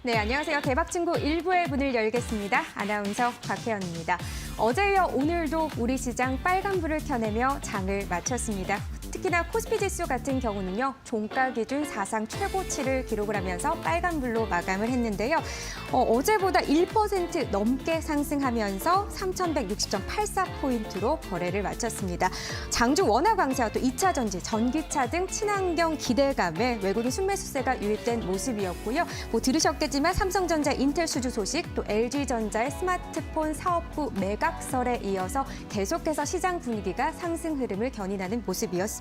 네, 안녕하세요. 대박친구 1부의 문을 열겠습니다. 아나운서 박혜연입니다. 어제 이어 오늘도 우리 시장 빨간불을 켜내며 장을 마쳤습니다. 특히나 코스피 지수 같은 경우는요, 종가 기준 사상 최고치를 기록을 하면서 빨간불로 마감을 했는데요. 어제보다 1% 넘게 상승하면서 3,160.84포인트로 거래를 마쳤습니다. 장중 원화 강세와 또 2차 전지, 전기차 등 친환경 기대감에 외국인 순매수세가 유입된 모습이었고요. 들으셨겠지만 삼성전자 인텔 수주 소식, 또 LG전자의 스마트폰 사업부 매각설에 이어서 계속해서 시장 분위기가 상승 흐름을 견인하는 모습이었습니다.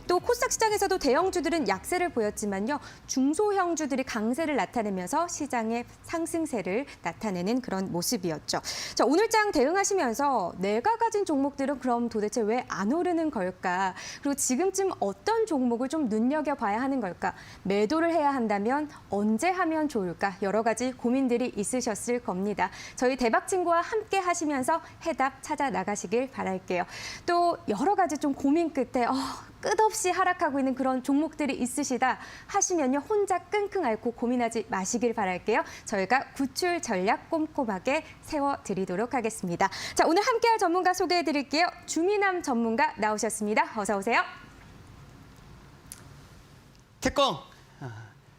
또 코스닥 시장에서도 대형주들은 약세를 보였지만요. 중소형주들이 강세를 나타내면서 시장의 상승세를 나타내는 그런 모습이었죠. 자, 오늘 장 대응하시면서 내가 가진 종목들은 그럼 도대체 왜 안 오르는 걸까? 그리고 지금쯤 어떤 종목을 좀 눈여겨봐야 하는 걸까? 매도를 해야 한다면 언제 하면 좋을까? 여러 가지 고민들이 있으셨을 겁니다. 저희 대박친구와 함께 하시면서 해답 찾아 나가시길 바랄게요. 또 여러 가지 좀 고민 끝에 끝없이 하락하고 있는 그런 종목들이 있으시다 하시면요. 혼자 끙끙 앓고 고민하지 마시길 바랄게요. 저희가 구출 전략 꼼꼼하게 세워드리도록 하겠습니다. 자, 오늘 함께할 전문가 소개해드릴게요. 주미남 전문가 나오셨습니다. 어서 오세요. 특공.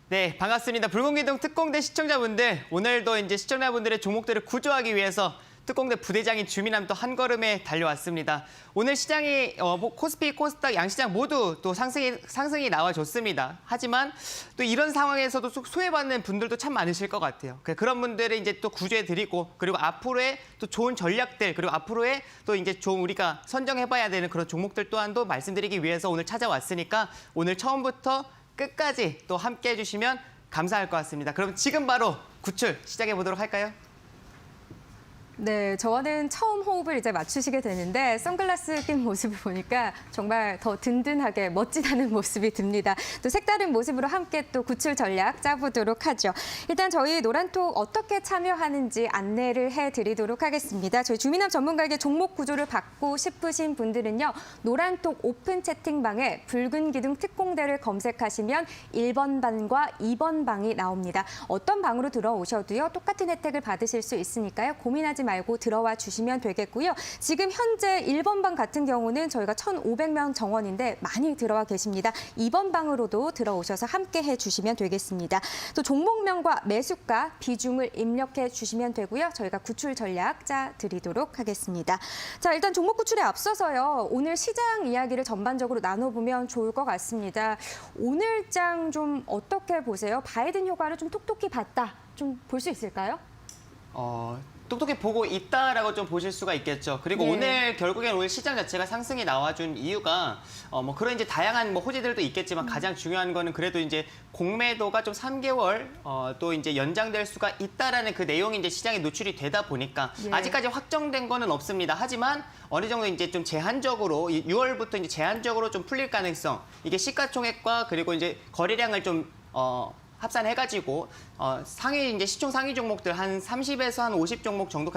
네, 반갑습니다. 불공기동 특공대 시청자분들, 오늘도 이제 시청자분들의 종목들을 구조하기 위해서 특공대 부대장인 주미남 또 한 걸음에 달려왔습니다. 오늘 시장이 코스피, 코스닥, 양시장 모두 또 상승이 나와줬습니다. 하지만 또 이런 상황에서도 소외받는 분들도 참 많으실 것 같아요. 그런 분들을 이제 또 구조해드리고, 그리고 앞으로의 또 좋은 전략들, 그리고 앞으로의 또 이제 좀 우리가 선정해봐야 되는 그런 종목들 또한도 말씀드리기 위해서 오늘 찾아왔으니까 오늘 처음부터 끝까지 또 함께 해주시면 감사할 것 같습니다. 그럼 지금 바로 구출 시작해 보도록 할까요? 네, 저와는 처음 호흡을 이제 맞추시게 되는데 선글라스 낀 모습을 보니까 정말 더 든든하게 멋지다는 모습이 듭니다. 또 색다른 모습으로 함께 또 구출 전략 짜보도록 하죠. 일단 저희 노란톡 어떻게 참여하는지 안내를 해드리도록 하겠습니다. 저희 주미남 전문가에게 종목 구조를 받고 싶으신 분들은요. 노란톡 오픈 채팅방에 붉은 기둥 특공대를 검색하시면 1번 방과 2번 방이 나옵니다. 어떤 방으로 들어오셔도요. 똑같은 혜택을 받으실 수 있으니까요. 고민하지 말고 들어와 주시면 되겠고요. 지금 현재 1번 방 같은 경우는 저희가 1,500명 정원인데 많이 들어와 계십니다. 2번 방으로도 들어오셔서 함께 해주시면 되겠습니다. 또 종목명과 매수가, 비중을 입력해 주시면 되고요. 저희가 구출 전략 짜드리도록 하겠습니다. 자, 일단 종목 구출에 앞서서요. 오늘 시장 이야기를 전반적으로 나눠보면 좋을 것 같습니다. 오늘 장 좀 어떻게 보세요? 바이든 효과를 좀 톡톡히 봤다. 좀 볼 수 있을까요? 똑똑히 보고 있다라고 좀 보실 수가 있겠죠. 그리고 네. 오늘 결국엔 오늘 시장 자체가 상승이 나와준 이유가 그런 이제 다양한 호재들도 있겠지만 가장 중요한 거는 그래도 이제 공매도가 좀 3개월 또 이제 연장될 수가 있다라는 그 내용이 이제 시장에 노출이 되다 보니까 예. 아직까지 확정된 거는 없습니다. 하지만 어느 정도 이제 좀 제한적으로 6월부터 이제 제한적으로 좀 풀릴 가능성, 이게 시가총액과 그리고 이제 거래량을 좀 합산해가지고 상위 이제 시총 상위 종목들 한 30에서 한 50 종목 정도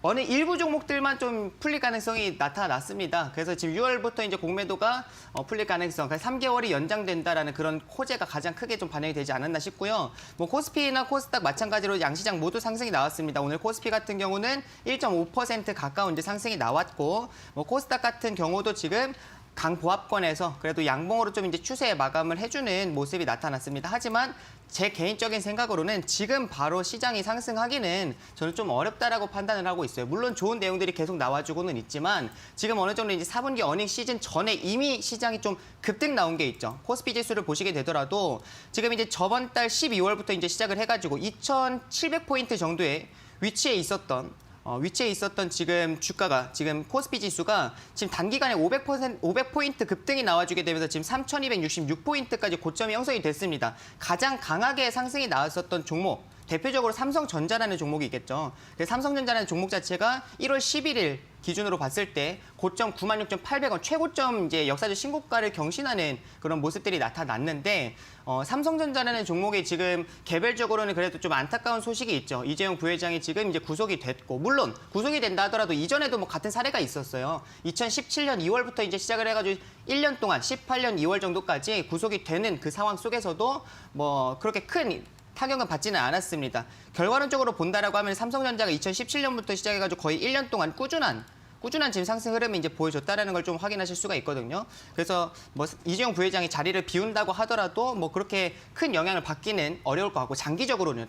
어느 일부 종목들만 좀 풀릴 가능성이 나타났습니다. 그래서 지금 6월부터 이제 공매도가 풀릴 가능성, 그러니까 3개월이 연장된다라는 그런 호재가 가장 크게 좀 반영이 되지 않았나 싶고요. 코스피나 코스닥 마찬가지로 양시장 모두 상승이 나왔습니다. 오늘 코스피 같은 경우는 1.5% 가까운 이제 상승이 나왔고, 코스닥 같은 경우도 지금 강보합권에서 그래도 양봉으로 좀 이제 추세 마감을 해주는 모습이 나타났습니다. 하지만 제 개인적인 생각으로는 지금 바로 시장이 상승하기는 저는 좀 어렵다라고 판단을 하고 있어요. 물론 좋은 내용들이 계속 나와주고는 있지만 지금 어느 정도 이제 4분기 어닝 시즌 전에 이미 시장이 좀 급등 나온 게 있죠. 코스피 지수를 보시게 되더라도 지금 이제 저번 달 12월부터 이제 시작을 해가지고 2,700포인트 정도의 위치에 있었던 지금 주가가, 지금 코스피 지수가 지금 단기간에 500포인트 급등이 나와주게 되면서 지금 3,266포인트까지 고점이 형성이 됐습니다. 가장 강하게 상승이 나왔었던 종목, 대표적으로 삼성전자라는 종목이 있겠죠. 삼성전자라는 종목 자체가 1월 11일 기준으로 봤을 때 고점 96,800원, 최고점 이제 역사적 신고가를 경신하는 그런 모습들이 나타났는데 삼성전자라는 종목이 지금 개별적으로는 그래도 좀 안타까운 소식이 있죠. 이재용 부회장이 지금 이제 구속이 됐고, 물론 구속이 된다 하더라도 이전에도 같은 사례가 있었어요. 2017년 2월부터 이제 시작을 해가지고 1년 동안 18년 2월 정도까지 구속이 되는 그 상황 속에서도 그렇게 큰 타격은 받지는 않았습니다. 결과론적으로 본다라고 하면 삼성전자가 2017년부터 시작해가지고 거의 1년 동안 꾸준한 지금 상승 흐름이 이제 보여줬다라는 걸 좀 확인하실 수가 있거든요. 그래서 뭐 이재용 부회장이 자리를 비운다고 하더라도 뭐 그렇게 큰 영향을 받기는 어려울 것 같고 단기적으로는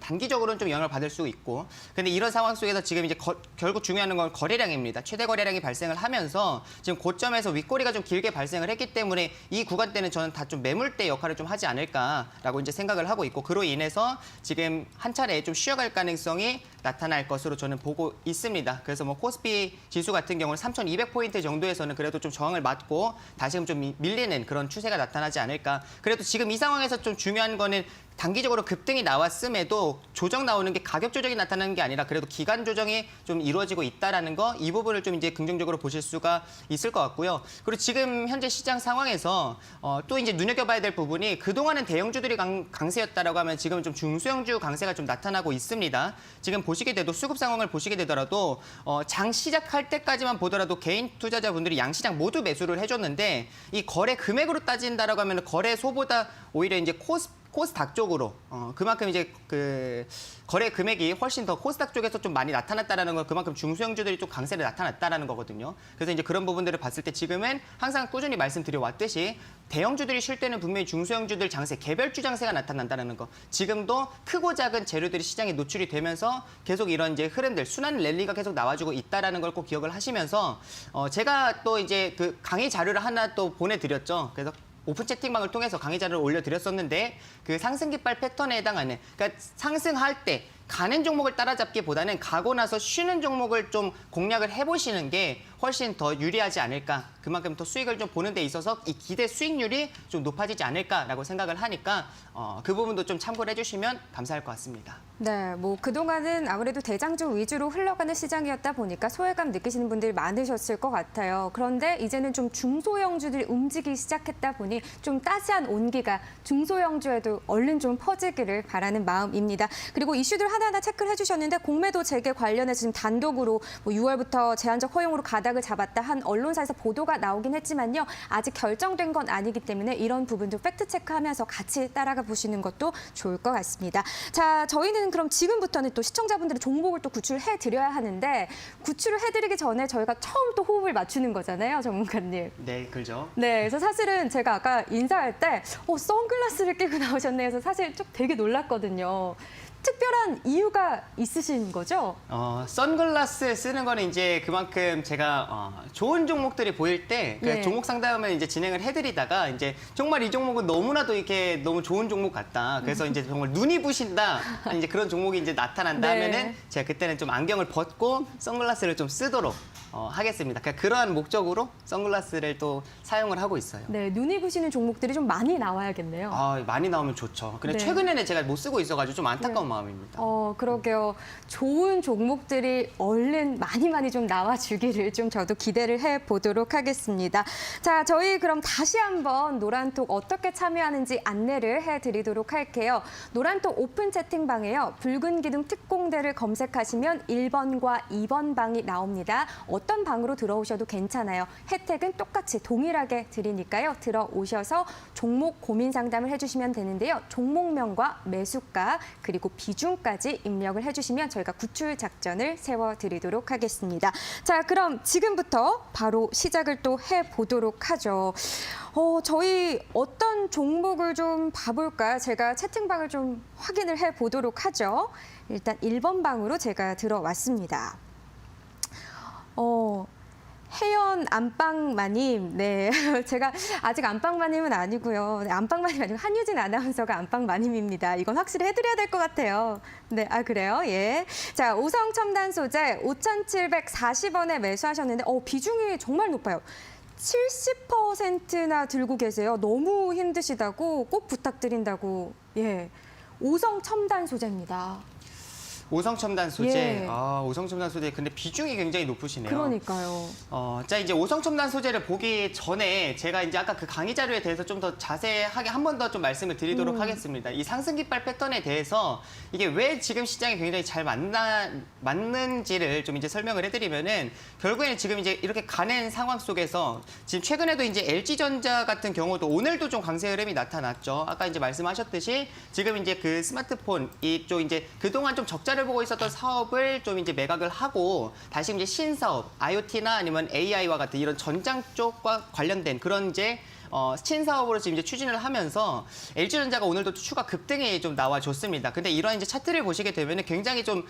좀 영향을 받을 수 있고. 근데 이런 상황 속에서 지금 이제 결국 중요한 건 거래량입니다. 최대 거래량이 발생을 하면서 지금 고점에서 윗꼬리가 좀 길게 발생을 했기 때문에 이 구간대는 저는 다 좀 매물대 역할을 좀 하지 않을까라고 이제 생각을 하고 있고, 그로 인해서 지금 한 차례 좀 쉬어갈 가능성이 나타날 것으로 저는 보고 있습니다. 그래서 뭐 코스피 지수 같은 경우는 3,200포인트 정도에서는 그래도 좀 저항을 맞고 다시금 좀 밀리는 그런 추세가 나타나지 않을까. 그래도 지금 이 상황에서 좀 중요한 거는 단기적으로 급등이 나왔음에도 조정 나오는 게 가격 조정이 나타나는 게 아니라 그래도 기간 조정이 좀 이루어지고 있다라는 거, 이 부분을 좀 이제 긍정적으로 보실 수가 있을 것 같고요. 그리고 지금 현재 시장 상황에서 또 이제 눈여겨봐야 될 부분이, 그동안은 대형주들이 강세였다라고 하면 지금 좀 중소형주 강세가 좀 나타나고 있습니다. 지금 보시게 돼도 수급 상황을 보시게 되더라도 장 시작할 때까지만 보더라도 개인 투자자분들이 양시장 모두 매수를 해줬는데, 이 거래 금액으로 따진다라고 하면 거래소보다 오히려 이제 코스닥 쪽으로 그만큼 이제 그 거래 금액이 훨씬 더 코스닥 쪽에서 좀 많이 나타났다라는 건 그만큼 중소형주들이 좀 강세를 나타났다라는 거거든요. 그래서 이제 그런 부분들을 봤을 때 지금은 항상 꾸준히 말씀드려 왔듯이 대형주들이 쉴 때는 분명히 중소형주들 장세, 개별주 장세가 나타난다는 거. 지금도 크고 작은 재료들이 시장에 노출이 되면서 계속 이런 이제 흐름들, 순환 랠리가 계속 나와주고 있다라는 걸 꼭 기억을 하시면서 제가 또 이제 그 강의 자료를 하나 또 보내드렸죠. 그래서 오픈 채팅방을 통해서 강의 자료를 올려드렸었는데, 그 상승 깃발 패턴에 해당하는, 그러니까 상승할 때 가는 종목을 따라잡기보다는 가고 나서 쉬는 종목을 좀 공략을 해보시는 게 훨씬 더 유리하지 않을까. 그만큼 더 수익을 좀 보는 데 있어서 이 기대 수익률이 좀 높아지지 않을까라고 생각을 하니까 그 부분도 좀 참고를 해주시면 감사할 것 같습니다. 네, 뭐 그동안은 아무래도 대장주 위주로 흘러가는 시장이었다 보니까 소외감 느끼시는 분들이 많으셨을 것 같아요. 그런데 이제는 좀 중소형주들이 움직이기 시작했다 보니 좀 따스한 온기가 중소형주에도 얼른 좀 퍼지기를 바라는 마음입니다. 그리고 이슈들 하나하나 체크를 해주셨는데, 공매도 재개 관련해서 지금 단독으로 뭐 6월부터 제한적 허용으로 가닥을 잡았다 한 언론사에서 보도가 나오긴 했지만요. 아직 결정된 건 아니기 때문에 이런 부분도 팩트 체크하면서 같이 따라가 보시는 것도 좋을 것 같습니다. 자, 저희는 그럼 지금부터는 또 시청자분들의 종목을 또 구출해 드려야 하는데, 구출을 해드리기 전에 저희가 처음 또 호흡을 맞추는 거잖아요, 전문가님. 네, 그렇죠. 네, 그래서 사실은 제가 아까 인사할 때 선글라스를 끼고 나오셨네 해서 사실 좀 되게 놀랐거든요. 특별한 이유가 있으신 거죠? 선글라스 쓰는 거는 이제 그만큼 제가 좋은 종목들이 보일 때 예. 종목 상담을 이제 진행을 해드리다가 이제 정말 이 종목은 너무나도 이렇게 너무 좋은 종목 같다. 그래서 이제 정말 눈이 부신다. 이제 그런 종목이 이제 나타난다 네. 하면은 제가 그때는 좀 안경을 벗고 선글라스를 좀 쓰도록 하겠습니다. 그러한 목적으로 선글라스를 또 사용을 하고 있어요. 네, 눈이 부시는 종목들이 좀 많이 나와야겠네요. 많이 나오면 좋죠. 근데 네. 최근에는 제가 못 쓰고 있어가지고 좀 안타까운 마음입니다. 그러게요. 좋은 종목들이 얼른 많이 좀 나와주기를 좀 저도 기대를 해보도록 하겠습니다. 자, 저희 그럼 다시 한번 노란톡 어떻게 참여하는지 안내를 해드리도록 할게요. 노란톡 오픈 채팅방에요. 붉은 기둥 특공대를 검색하시면 1번과 2번 방이 나옵니다. 어떤 방으로 들어오셔도 괜찮아요. 혜택은 똑같이 동일하게 드리니까요. 들어오셔서 종목 고민 상담을 해주시면 되는데요. 종목명과 매수가 그리고 비중까지 입력을 해주시면 저희가 구출 작전을 세워드리도록 하겠습니다. 자, 그럼 지금부터 바로 시작을 또 해보도록 하죠. 저희 어떤 종목을 좀 봐볼까요? 제가 채팅방을 좀 확인을 해보도록 하죠. 일단 1번 방으로 제가 들어왔습니다. 혜연 안방마님, 네, 제가 아직 안방마님은 아니고요. 네, 안방마님 아니고 한유진 아나운서가 안방마님입니다. 이건 확실히 해드려야 될 것 같아요. 네, 그래요? 예. 자, 오성 첨단 소재 5,740원에 매수하셨는데, 비중이 정말 높아요. 70%나 들고 계세요. 너무 힘드시다고 꼭 부탁드린다고. 예, 오성 첨단 소재입니다. 오성첨단 소재. 예. 오성첨단 소재. 근데 비중이 굉장히 높으시네요. 그러니까요. 자, 이제 오성첨단 소재를 보기 전에 제가 이제 아까 그 강의 자료에 대해서 좀 더 자세하게 한 번 더 좀 말씀을 드리도록 하겠습니다. 이 상승 깃발 패턴에 대해서 이게 왜 지금 시장에 굉장히 잘 맞는지를 좀 이제 설명을 해드리면은 결국에는 지금 이제 이렇게 가는 상황 속에서 지금 최근에도 이제 LG전자 같은 경우도 오늘도 좀 강세 흐름이 나타났죠. 아까 이제 말씀하셨듯이 지금 이제 그 스마트폰 이쪽 이제 그동안 좀 적자를 보고 있었던 사업을 좀 이제 매각을 하고 다시 이제 신사업, IoT나 아니면 AI와 같은 이런 전장 쪽과 관련된 그런 이제 신사업으로 지금 이제 추진을 하면서 LG전자가 오늘도 추가 급등이 좀 나와줬습니다. 근데 이러한 이제 차트를 보시게 되면 굉장히 좀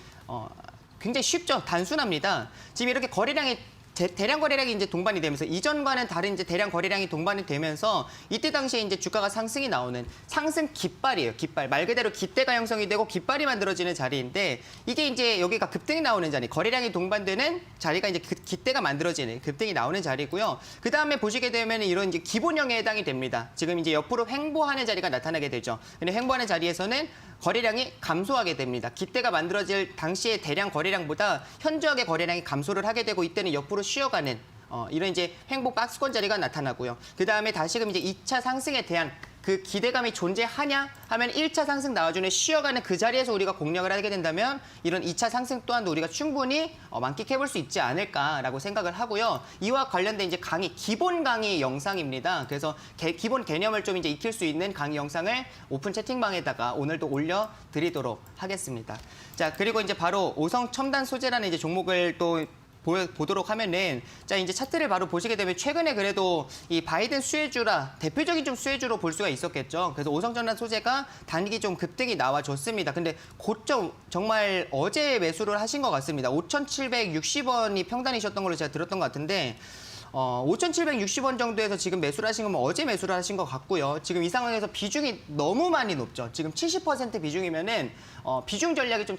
굉장히 쉽죠. 단순합니다. 지금 이렇게 거래량이 대량 거래량이 이제 동반이 되면서 이전과는 다른 이제 대량 거래량이 동반이 되면서 이때 당시에 이제 주가가 상승이 나오는 상승 깃발이에요. 깃발. 말 그대로 깃대가 형성이 되고 깃발이 만들어지는 자리인데 이게 이제 여기가 급등이 나오는 자리, 거래량이 동반되는 자리가 이제 깃대가 만들어지는 급등이 나오는 자리고요. 그 다음에 보시게 되면 이런 이제 기본형에 해당이 됩니다. 지금 이제 옆으로 횡보하는 자리가 나타나게 되죠. 근데 횡보하는 자리에서는 거래량이 감소하게 됩니다. 깃대가 만들어질 당시의 대량 거래량보다 현저하게 거래량이 감소를 하게 되고 이때는 옆으로 쉬어가는 이런 이제 횡보 박스권 자리가 나타나고요. 그 다음에 다시금 이제 2차 상승에 대한 그 기대감이 존재하냐 하면 1차 상승 나와주는 쉬어가는 그 자리에서 우리가 공략을 하게 된다면 이런 2차 상승 또한 우리가 충분히 만끽해볼 수 있지 않을까라고 생각을 하고요. 이와 관련된 이제 강의, 기본 강의 영상입니다. 그래서 기본 개념을 좀 이제 익힐 수 있는 강의 영상을 오픈 채팅방에다가 오늘도 올려드리도록 하겠습니다. 자, 그리고 이제 바로 오성 첨단 소재라는 이제 종목을 또 보도록 하면은 자 이제 차트를 바로 보시게 되면 최근에 그래도 이 바이든 수혜주라 대표적인 좀 수혜주로 볼 수가 있었겠죠. 그래서 오성첨단 소재가 단기 좀 급등이 나와줬습니다. 근데 고점 정말 어제 매수를 하신 것 같습니다. 5,760원이 평단이셨던 걸로 제가 들었던 것 같은데 5,760원 정도에서 지금 매수를 하신 거면 어제 매수를 하신 것 같고요. 지금 이 상황에서 비중이 너무 많이 높죠. 지금 70% 비중이면은 비중 전략이 좀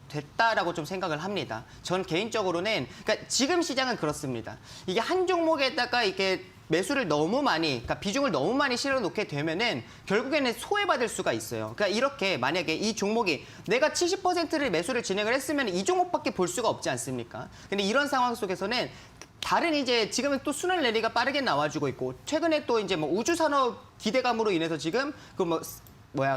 됐다라고 좀 생각을 합니다. 전 개인적으로는 그러니까 지금 시장은 그렇습니다. 이게 한 종목에다가 이렇게 매수를 너무 많이, 그러니까 비중을 너무 많이 실어 놓게 되면은 결국에는 소외받을 수가 있어요. 그러니까 이렇게 만약에 이 종목이 내가 70%를 매수를 진행을 했으면 이 종목밖에 볼 수가 없지 않습니까? 근데 이런 상황 속에서는 다른 이제 지금은 또 순환 랠리가 빠르게 나와주고 있고 최근에 또 이제 뭐 우주산업 기대감으로 인해서 지금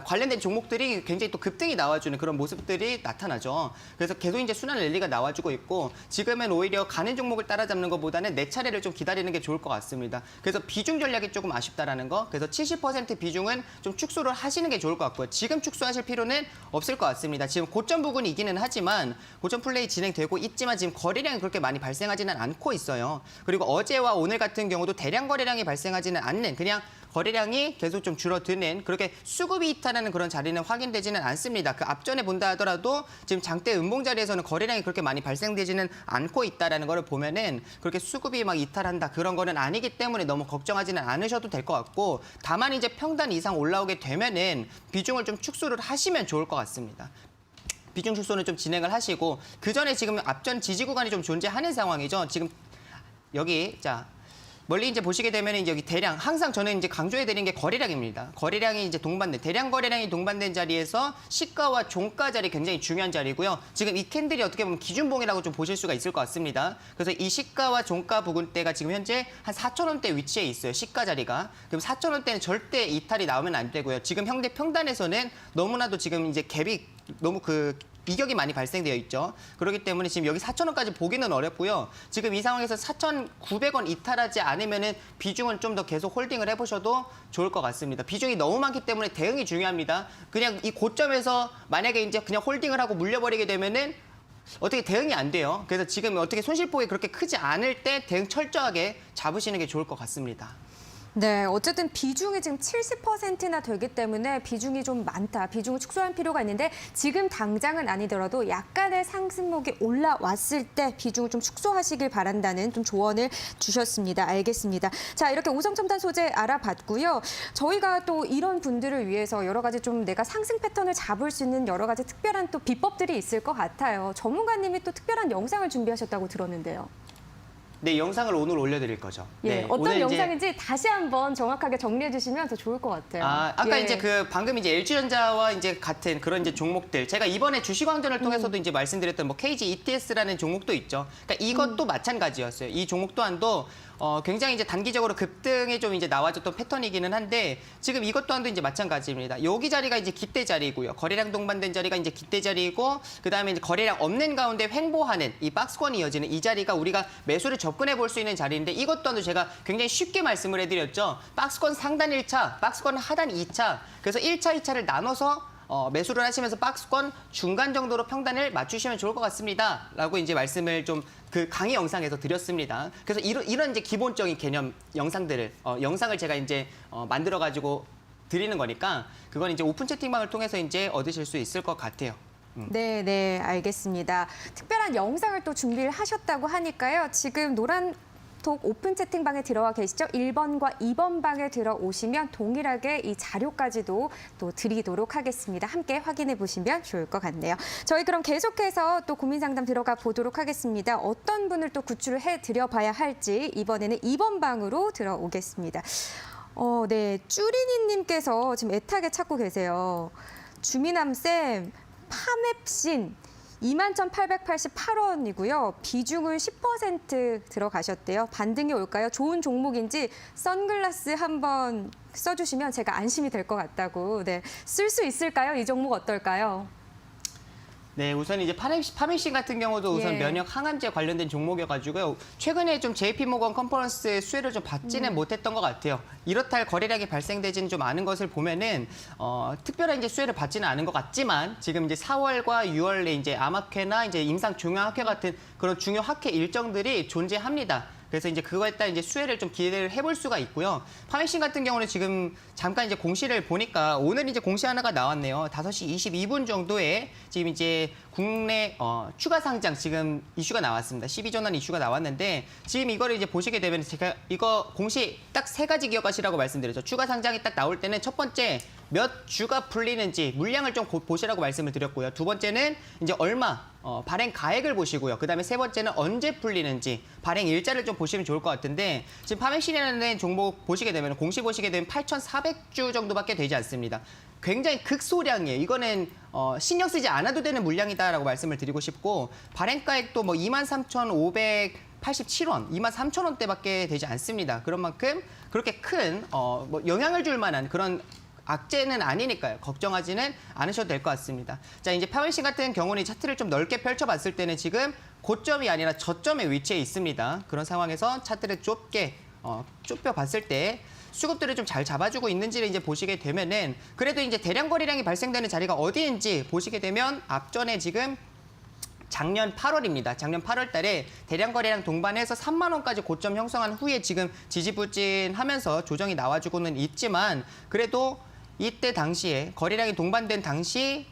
관련된 종목들이 굉장히 또 급등이 나와주는 그런 모습들이 나타나죠. 그래서 계속 이제 순환 랠리가 나와주고 있고 지금은 오히려 가는 종목을 따라잡는 것보다는 내 차례를 좀 기다리는 게 좋을 것 같습니다. 그래서 비중 전략이 조금 아쉽다라는 거. 그래서 70% 비중은 좀 축소를 하시는 게 좋을 것 같고요. 지금 축소하실 필요는 없을 것 같습니다. 지금 고점 부근이기는 하지만 고점 플레이 진행되고 있지만 지금 거래량이 그렇게 많이 발생하지는 않고 있어요. 그리고 어제와 오늘 같은 경우도 대량 거래량이 발생하지는 않는 그냥 거래량이 계속 좀 줄어드는 그렇게 수급이 이탈하는 그런 자리는 확인되지는 않습니다. 그 앞전에 본다 하더라도 지금 장대 음봉 자리에서는 거래량이 그렇게 많이 발생되지는 않고 있다라는 거를 보면은 그렇게 수급이 막 이탈한다 그런 거는 아니기 때문에 너무 걱정하지는 않으셔도 될 것 같고 다만 이제 평단 이상 올라오게 되면은 비중을 좀 축소를 하시면 좋을 것 같습니다. 비중 축소는 좀 진행을 하시고 그 전에 지금 앞전 지지 구간이 좀 존재하는 상황이죠. 지금 여기 멀리 이제 보시게 되면 이제 여기 대량 항상 저는 이제 강조해 드리는 게 거래량입니다. 거래량이 이제 동반된 대량 거래량이 동반된 자리에서 시가와 종가 자리 굉장히 중요한 자리고요. 지금 이 캔들이 어떻게 보면 기준봉이라고 좀 보실 수가 있을 것 같습니다. 그래서 이 시가와 종가 부근대가 지금 현재 한 4,000원대 위치에 있어요. 시가 자리가. 그럼 4,000원대는 절대 이탈이 나오면 안 되고요. 지금 현재 평단에서는 너무나도 지금 이제 갭이 너무 이격이 많이 발생되어 있죠. 그렇기 때문에 지금 여기 4,000원까지 보기는 어렵고요. 지금 이 상황에서 4,900원 이탈하지 않으면은 비중은 좀 더 계속 홀딩을 해보셔도 좋을 것 같습니다. 비중이 너무 많기 때문에 대응이 중요합니다. 그냥 이 고점에서 만약에 이제 그냥 홀딩을 하고 물려버리게 되면은 어떻게 대응이 안 돼요. 그래서 지금 어떻게 손실폭이 그렇게 크지 않을 때 대응 철저하게 잡으시는 게 좋을 것 같습니다. 네, 어쨌든 비중이 지금 70%나 되기 때문에 비중이 좀 많다. 비중을 축소할 필요가 있는데 지금 당장은 아니더라도 약간의 상승폭이 올라왔을 때 비중을 좀 축소하시길 바란다는 좀 조언을 주셨습니다. 알겠습니다. 자, 이렇게 오성첨단 소재 알아봤고요. 저희가 또 이런 분들을 위해서 여러 가지 좀 내가 상승 패턴을 잡을 수 있는 여러 가지 특별한 또 비법들이 있을 것 같아요. 전문가님이 또 특별한 영상을 준비하셨다고 들었는데요. 네, 영상을 오늘 올려드릴 거죠. 예, 네, 어떤 오늘 이제 영상인지 다시 한번 정확하게 정리해 주시면 더 좋을 것 같아요. 아까 예. 이제 그 방금 이제 LG전자와 이제 같은 그런 이제 종목들 제가 이번에 주식왕전을 통해서도 이제 말씀드렸던 뭐 KG ETS라는 종목도 있죠. 그러니까 이것도 마찬가지였어요. 이 종목 또한도 굉장히 이제 단기적으로 급등이 좀 이제 나와줬던 패턴이기는 한데 지금 이것 또한도 이제 마찬가지입니다. 여기 자리가 이제 기대 자리고요. 거래량 동반된 자리가 이제 기대 자리고 그다음에 이제 거래량 없는 가운데 횡보하는 이 박스권이 이어지는 이 자리가 우리가 매수를 접근해 볼 수 있는 자리인데 이것 또한도 제가 굉장히 쉽게 말씀을 해드렸죠. 박스권 상단 1차, 박스권 하단 2차. 그래서 1차, 2차를 나눠서 매수를 하시면서 박스권 중간 정도로 평단을 맞추시면 좋을 것 같습니다. 라고 이제 말씀을 좀 그 강의 영상에서 드렸습니다. 그래서 이런 이제 기본적인 개념 영상들을, 영상을 제가 이제 만들어가지고 드리는 거니까 그건 이제 오픈 채팅방을 통해서 이제 얻으실 수 있을 것 같아요. 네, 네, 알겠습니다. 특별한 영상을 또 준비를 하셨다고 하니까요. 지금 노란톡 오픈 채팅방에 들어와 계시죠? 1번과 2번 방에 들어오시면 동일하게 이 자료까지도 또 드리도록 하겠습니다. 함께 확인해 보시면 좋을 것 같네요. 저희 그럼 계속해서 또 고민 상담 들어가 보도록 하겠습니다. 어떤 분을 또 구출을 해 드려 봐야 할지 이번에는 2번 방으로 들어오겠습니다. 네, 쭈리니님께서 지금 애타게 찾고 계세요. 주미남쌤, 파맵신 21,888원이고요. 비중을 10% 들어가셨대요. 반등이 올까요? 좋은 종목인지 선글라스 한번 써주시면 제가 안심이 될 것 같다고. 네, 쓸 수 있을까요? 이 종목 어떨까요? 네, 우선 이제 파메신 같은 경우도 우선 예. 면역 항암제 관련된 종목이어가지고요. 최근에 좀 JP모건 컨퍼런스 수혜를 좀 받지는 못했던 것 같아요. 이렇다 할 거래량이 발생되지는 좀 않은 것을 보면은 특별한 이제 수혜를 받지는 않은 것 같지만 지금 이제 4월과 6월에 이제 암학회나 이제 임상 종양학회 같은 그런 중요 학회 일정들이 존재합니다. 그래서 이제 그거에 따라 이제 수혜를 좀 기대를 해볼 수가 있고요. 파메신 같은 경우는 지금 잠깐 이제 공시를 보니까 오늘 이제 공시 하나가 나왔네요. 5시 22분 정도에 지금 이제 국내 추가 상장 지금 이슈가 나왔습니다. 12전환 이슈가 나왔는데 지금 이거를 이제 보시게 되면 제가 이거 공시 딱 3가지 기억하시라고 말씀드렸죠. 추가 상장이 딱 나올 때는 첫 번째 몇 주가 풀리는지 물량을 좀 보시라고 말씀을 드렸고요. 두 번째는 이제 얼마 발행 가액을 보시고요. 그다음에 세 번째는 언제 풀리는지 발행 일자를 좀 보시면 좋을 것 같은데 지금 파메신이라는 종목 보시게 되면 공시 보시게 되면 8,400주 정도밖에 되지 않습니다. 굉장히 극소량이에요. 이거는 신경 쓰지 않아도 되는 물량이다라고 말씀을 드리고 싶고 발행가액도 뭐 23,587원, 23,000원대밖에 되지 않습니다. 그런 만큼 그렇게 큰 뭐 영향을 줄 만한 그런 악재는 아니니까요. 걱정하지는 않으셔도 될 것 같습니다. 자, 이제 파메신 같은 경우는 이 차트를 좀 넓게 펼쳐봤을 때는 지금 고점이 아니라 저점에 위치해 있습니다. 그런 상황에서 차트를 좁게 좁혀봤을 때 수급들을 좀 잘 잡아주고 있는지를 이제 보시게 되면은 그래도 이제 대량 거래량이 발생되는 자리가 어디인지 보시게 되면 앞전에 지금 작년 8월입니다. 작년 8월 달에 대량 거래량 동반해서 3만 원까지 고점 형성한 후에 지금 지지부진하면서 조정이 나와주고는 있지만 그래도 이때 당시에 거래량이 동반된 당시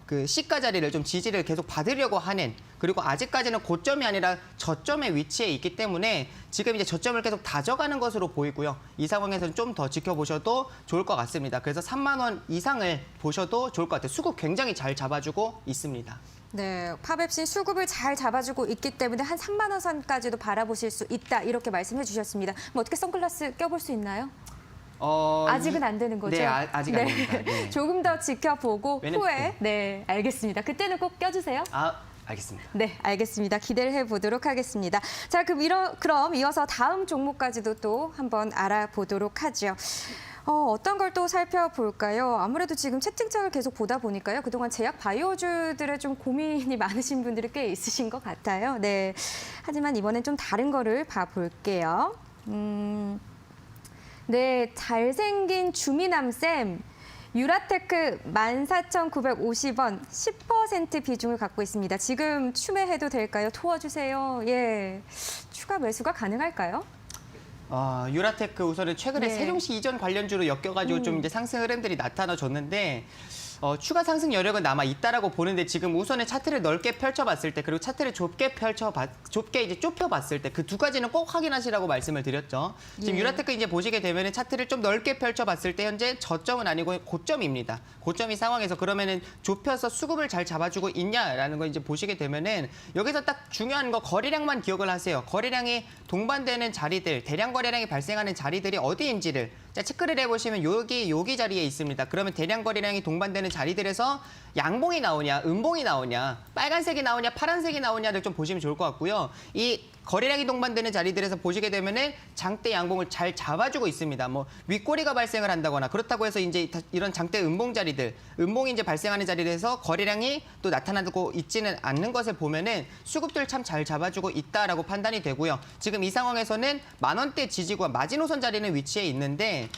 그 시가 자리를 좀 지지를 계속 받으려고 하는 그리고 아직까지는 고점이 아니라 저점에 위치해 있기 때문에 지금 이제 저점을 계속 다져가는 것으로 보이고요. 이 상황에서는 좀 더 지켜보셔도 좋을 것 같습니다. 그래서 3만 원 이상을 보셔도 좋을 것 같아요. 수급 굉장히 잘 잡아주고 있습니다. 네, 파맵신 수급을 잘 잡아주고 있기 때문에 한 3만 원 선까지도 바라보실 수 있다 이렇게 말씀해 주셨습니다. 뭐 어떻게 선글라스 껴볼 수 있나요? 아직은 안 되는 거죠? 네, 아직 안 됩니다. 네. 조금 더 지켜보고 후에 네, 알겠습니다. 그때는 꼭 껴주세요. 알겠습니다. 네, 알겠습니다. 기대를 해보도록 하겠습니다. 자, 그럼 이어서 다음 종목까지도 또 한번 알아보도록 하죠. 어떤 걸 또 살펴볼까요? 아무래도 지금 채팅창을 계속 보다 보니까요. 그동안 제약 바이오주들의 좀 고민이 많으신 분들이 꽤 있으신 것 같아요. 네, 하지만 이번엔 좀 다른 거를 봐볼게요. 네, 잘생긴 주미남쌤. 유라테크 14,950원 10% 비중을 갖고 있습니다. 지금 추매해도 될까요? 도와주세요. 예, 추가 매수가 가능할까요? 유라테크 우선은 최근에 네. 세종시 이전 관련주로 엮여가지고 좀 이제 상승 흐름들이 나타나줬는데 추가 상승 여력은 남아 있다라고 보는데 지금 우선은 차트를 넓게 펼쳐봤을 때 그리고 차트를 좁게 이제 좁혀봤을 때 그 두 가지는 꼭 확인하시라고 말씀을 드렸죠. 지금 예. 유라테크 이제 보시게 되면은 차트를 좀 넓게 펼쳐봤을 때 현재 저점은 아니고 고점입니다. 고점이 상황에서 그러면은 좁혀서 수급을 잘 잡아주고 있냐라는 거 이제 보시게 되면은 여기서 딱 중요한 거 거래량만 기억을 하세요. 거래량이 동반되는 자리들, 대량 거래량이 발생하는 자리들이 어디인지를 자, 체크를 해보시면 여기 자리에 있습니다. 그러면 대량 거래량이 동반되는 자리들에서 양봉이 나오냐, 음봉이 나오냐, 빨간색이 나오냐, 파란색이 나오냐를 좀 보시면 좋을 것 같고요. 이 거래량이 동반되는 자리들에서 보시게 되면은 장대 양봉을 잘 잡아주고 있습니다. 뭐 윗꼬리가 발생을 한다거나 그렇다고 해서 이제 이런 장대 음봉 자리들, 음봉이 이제 발생하는 자리에서 거래량이 또 나타나고 있지는 않는 것을 보면은 수급들 참 잘 잡아주고 있다라고 판단이 되고요. 지금 이 상황에서는 만 원대 지지구간 마지노선 자리는 위치해 있는데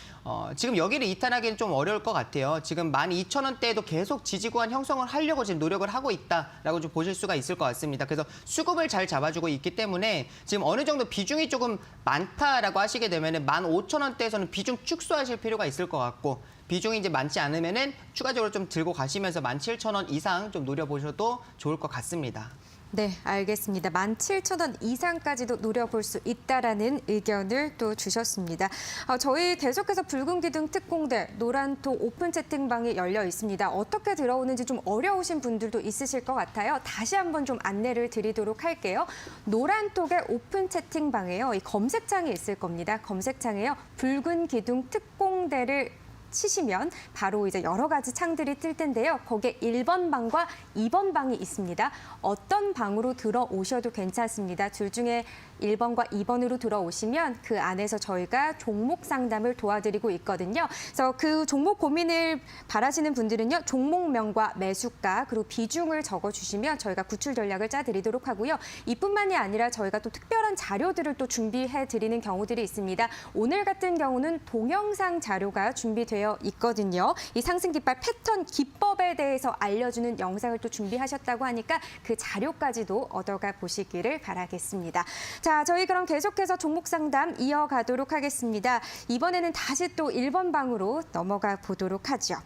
지금 여기를 이탈하기는 좀 어려울 것 같아요. 지금 12,000원대에도 계속 지지구간 형성을 하려고 지금 노력을 하고 있다라고 좀 보실 수가 있을 것 같습니다. 그래서 수급을 잘 잡아주고 있기 때문에 지금 어느 정도 비중이 조금 많다라고 하시게 되면은 15,000원대에서는 비중 축소하실 필요가 있을 것 같고 비중이 이제 많지 않으면은 추가적으로 좀 들고 가시면서 17,000원 이상 좀 노려보셔도 좋을 것 같습니다. 네, 알겠습니다. 17,000원 이상까지도 노려볼 수 있다라는 의견을 또 주셨습니다. 저희 계속해서 붉은 기둥 특공대 노란톡 오픈 채팅방이 열려 있습니다. 어떻게 들어오는지 좀 어려우신 분들도 있으실 것 같아요. 다시 한번 좀 안내를 드리도록 할게요. 노란톡의 오픈 채팅방에요. 이 검색창이 있을 겁니다. 검색창에요. 붉은 기둥 특공대를 치시면 바로 이제 여러 가지 창들이 뜰 텐데요. 거기에 1번 방과 2번 방이 있습니다. 어떤 방으로 들어오셔도 괜찮습니다. 둘 중에 1번과 2번으로 들어오시면 그 안에서 저희가 종목 상담을 도와드리고 있거든요. 그래서 그 종목 고민을 바라시는 분들은요. 종목명과 매수가 그리고 비중을 적어주시면 저희가 구출 전략을 짜드리도록 하고요. 이뿐만이 아니라 저희가 또 특별한 자료들을 또 준비해드리는 경우들이 있습니다. 오늘 같은 경우는 동영상 자료가 준비되어 있거든요. 이 상승 깃발 패턴 기법에 대해서 알려주는 영상을 또 준비하셨다고 하니까 그 자료까지도 얻어가 보시기를 바라겠습니다. 자, 저희 그럼 계속해서 종목 상담 이어가도록 하겠습니다. 이번에는 다시 또 1번 방으로 넘어가 보도록 하죠.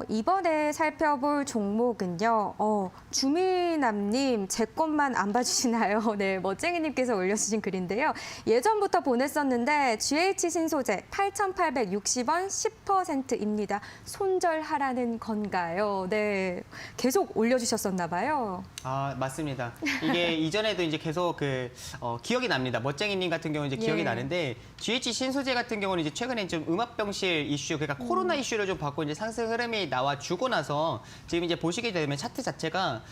이번에 살펴볼 종목은요. 주미남님 제 것만 안 봐주시나요? 네, 멋쟁이님께서 올려주신 글인데요. 예전부터 보냈었는데 GH 신소재 8,860원 10%입니다. 손절하라는 건가요? 네, 계속 올려주셨었나 봐요. 아, 맞습니다. 이게 이전에도 이제 계속 기억이 납니다. 멋쟁이님 같은 경우는 이제 기억이 예. 나는데 GH 신소재 같은 경우는 이제 최근에 좀 음압병실 이슈, 그러니까 코로나 이슈를 좀 받고 이제 상승 흐름이 나와주고 나서 지금 이제 보시게 되면 차트 자체가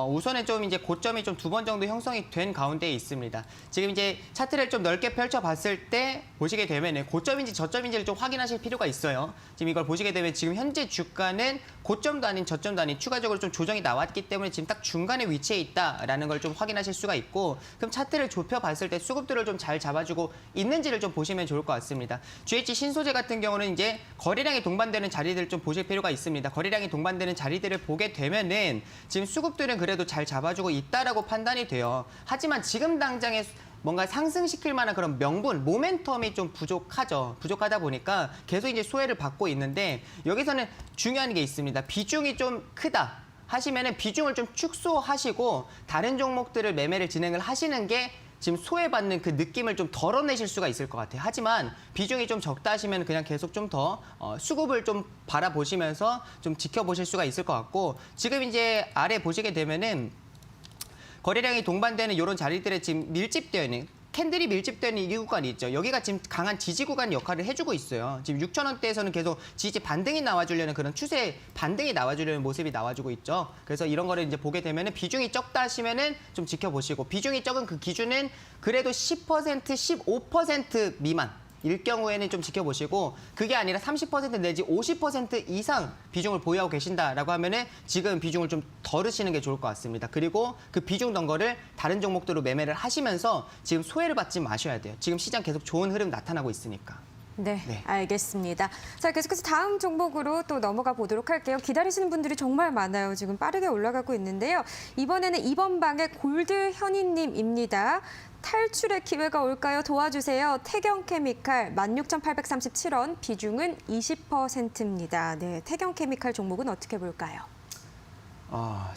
우선은 좀 이제 고점이 좀 2번 정도 형성이 된 가운데에 있습니다. 지금 이제 차트를 좀 넓게 펼쳐봤을 때 보시게 되면 고점인지 저점인지를 좀 확인하실 필요가 있어요. 지금 이걸 보시게 되면 지금 현재 주가는 고점도 아닌 저점도 아닌 추가적으로 좀 조정이 나왔기 때문에 지금 딱 중간에 위치해 있다라는 걸 좀 확인하실 수가 있고 그럼 차트를 좁혀봤을 때 수급들을 좀 잘 잡아주고 있는지를 좀 보시면 좋을 것 같습니다. GH 신소재 같은 경우는 이제 거래량이 동반되는 자리들을 좀 보실 필요가 있습니다. 거래량이 동반되는 자리들을 보게 되면은 지금 수급들은 그래도 잘 잡아주고 있다라고 판단이 돼요. 하지만 지금 당장에 뭔가 상승시킬 만한 그런 명분, 모멘텀이 좀 부족하죠. 부족하다 보니까 계속 이제 소외를 받고 있는데 여기서는 중요한 게 있습니다. 비중이 좀 크다 하시면은 비중을 좀 축소하시고 다른 종목들을 매매를 진행을 하시는 게 지금 소외받는 그 느낌을 좀 덜어내실 수가 있을 것 같아요. 하지만 비중이 좀 적다 하시면 그냥 계속 좀 더 수급을 좀 바라보시면서 좀 지켜보실 수가 있을 것 같고 지금 이제 아래 보시게 되면은 거래량이 동반되는 이런 자리들에 지금 밀집되어 있는 캔들이 밀집되는 이 구간이 있죠. 여기가 지금 강한 지지 구간 역할을 해주고 있어요. 지금 6,000원대에서는 계속 지지 반등이 나와주려는 그런 추세 반등이 나와주려는 모습이 나와주고 있죠. 그래서 이런 거를 이제 보게 되면은 비중이 적다 하시면은 좀 지켜보시고 비중이 적은 그 기준은 그래도 10%, 15% 미만. 일 경우에는 좀 지켜보시고 그게 아니라 30% 내지 50% 이상 비중을 보유하고 계신다라고 하면은 지금 비중을 좀 덜으시는 게 좋을 것 같습니다. 그리고 그 비중 던 거를 다른 종목들로 매매를 하시면서 지금 소외를 받지 마셔야 돼요. 지금 시장 계속 좋은 흐름 나타나고 있으니까. 네, 네. 알겠습니다. 자, 계속해서 다음 종목으로 또 넘어가 보도록 할게요. 기다리시는 분들이 정말 많아요. 지금 빠르게 올라가고 있는데요. 이번에는 2번 방의 골드 현희님입니다. 탈출의 기회가 올까요? 도와주세요. 태경케미칼 16,837원, 비중은 20%입니다. 네, 태경케미칼 종목은 어떻게 볼까요?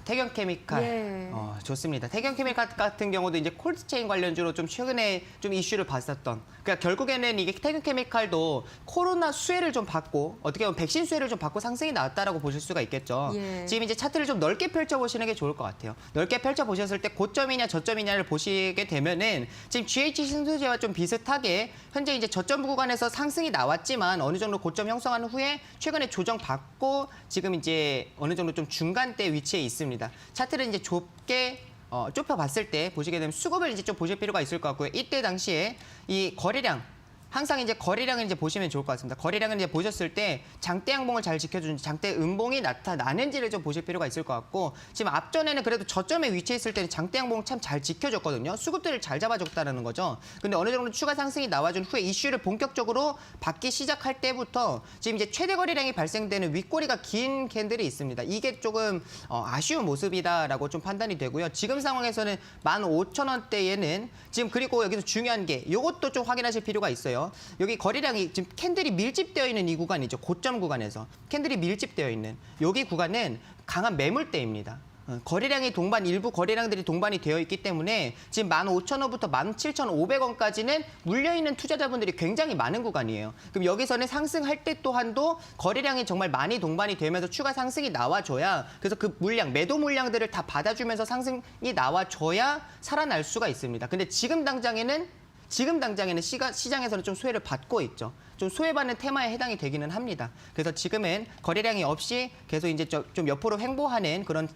태경케미칼 예. 좋습니다. 태경케미칼 같은 경우도 이제 콜드체인 관련주로 좀 최근에 좀 이슈를 봤었던. 그러니까 결국에는 이게 태경케미칼도 코로나 수혜를 좀 받고 어떻게 보면 백신 수혜를 좀 받고 상승이 나왔다라고 보실 수가 있겠죠. 예. 지금 이제 차트를 좀 넓게 펼쳐보시는 게 좋을 것 같아요. 넓게 펼쳐보셨을 때 고점이냐 저점이냐를 보시게 되면은 지금 GH 신소재와 좀 비슷하게 현재 이제 저점 구간에서 상승이 나왔지만 어느 정도 고점 형성한 후에 최근에 조정받고 지금 이제 어느 정도 좀 중간대 위치에 있습니다. 차트를 이제 좁게 좁혀봤을 때 보시게 되면 수급을 이제 좀 보실 필요가 있을 것 같고요. 이때 당시에 이 거래량 항상 이제 거래량을 이제 보시면 좋을 것 같습니다. 거래량을 이제 보셨을 때 장대 양봉을 잘 지켜주는지 장대 음봉이 나타나는지를 좀 보실 필요가 있을 것 같고 지금 앞전에는 그래도 저점에 위치해 있을 때는 장대 양봉을 참 잘 지켜줬거든요. 수급들을 잘 잡아줬다는 거죠. 근데 어느 정도 추가 상승이 나와준 후에 이슈를 본격적으로 받기 시작할 때부터 지금 이제 최대 거래량이 발생되는 윗꼬리가 긴 캔들이 있습니다. 이게 조금 아쉬운 모습이다라고 좀 판단이 되고요. 지금 상황에서는 15,000원대에는 지금 그리고 여기서 중요한 게 이것도 좀 확인하실 필요가 있어요. 여기 거래량이 지금 캔들이 밀집되어 있는 이 구간이죠. 고점 구간에서 캔들이 밀집되어 있는 여기 구간은 강한 매물대입니다. 거래량이 일부 거래량들이 동반이 되어 있기 때문에 지금 15,000원부터 17,500원까지는 물려있는 투자자분들이 굉장히 많은 구간이에요. 그럼 여기서는 상승할 때 또한도 거래량이 정말 많이 동반이 되면서 추가 상승이 나와줘야 그래서 그 물량, 매도 물량들을 다 받아주면서 상승이 나와줘야 살아날 수가 있습니다. 근데 지금 당장에는 시장에서는 좀 수혜를 받고 있죠. 좀 수혜받는 테마에 해당이 되기는 합니다. 그래서 지금은 거래량이 없이 계속 이제 좀 옆으로 횡보하는 그런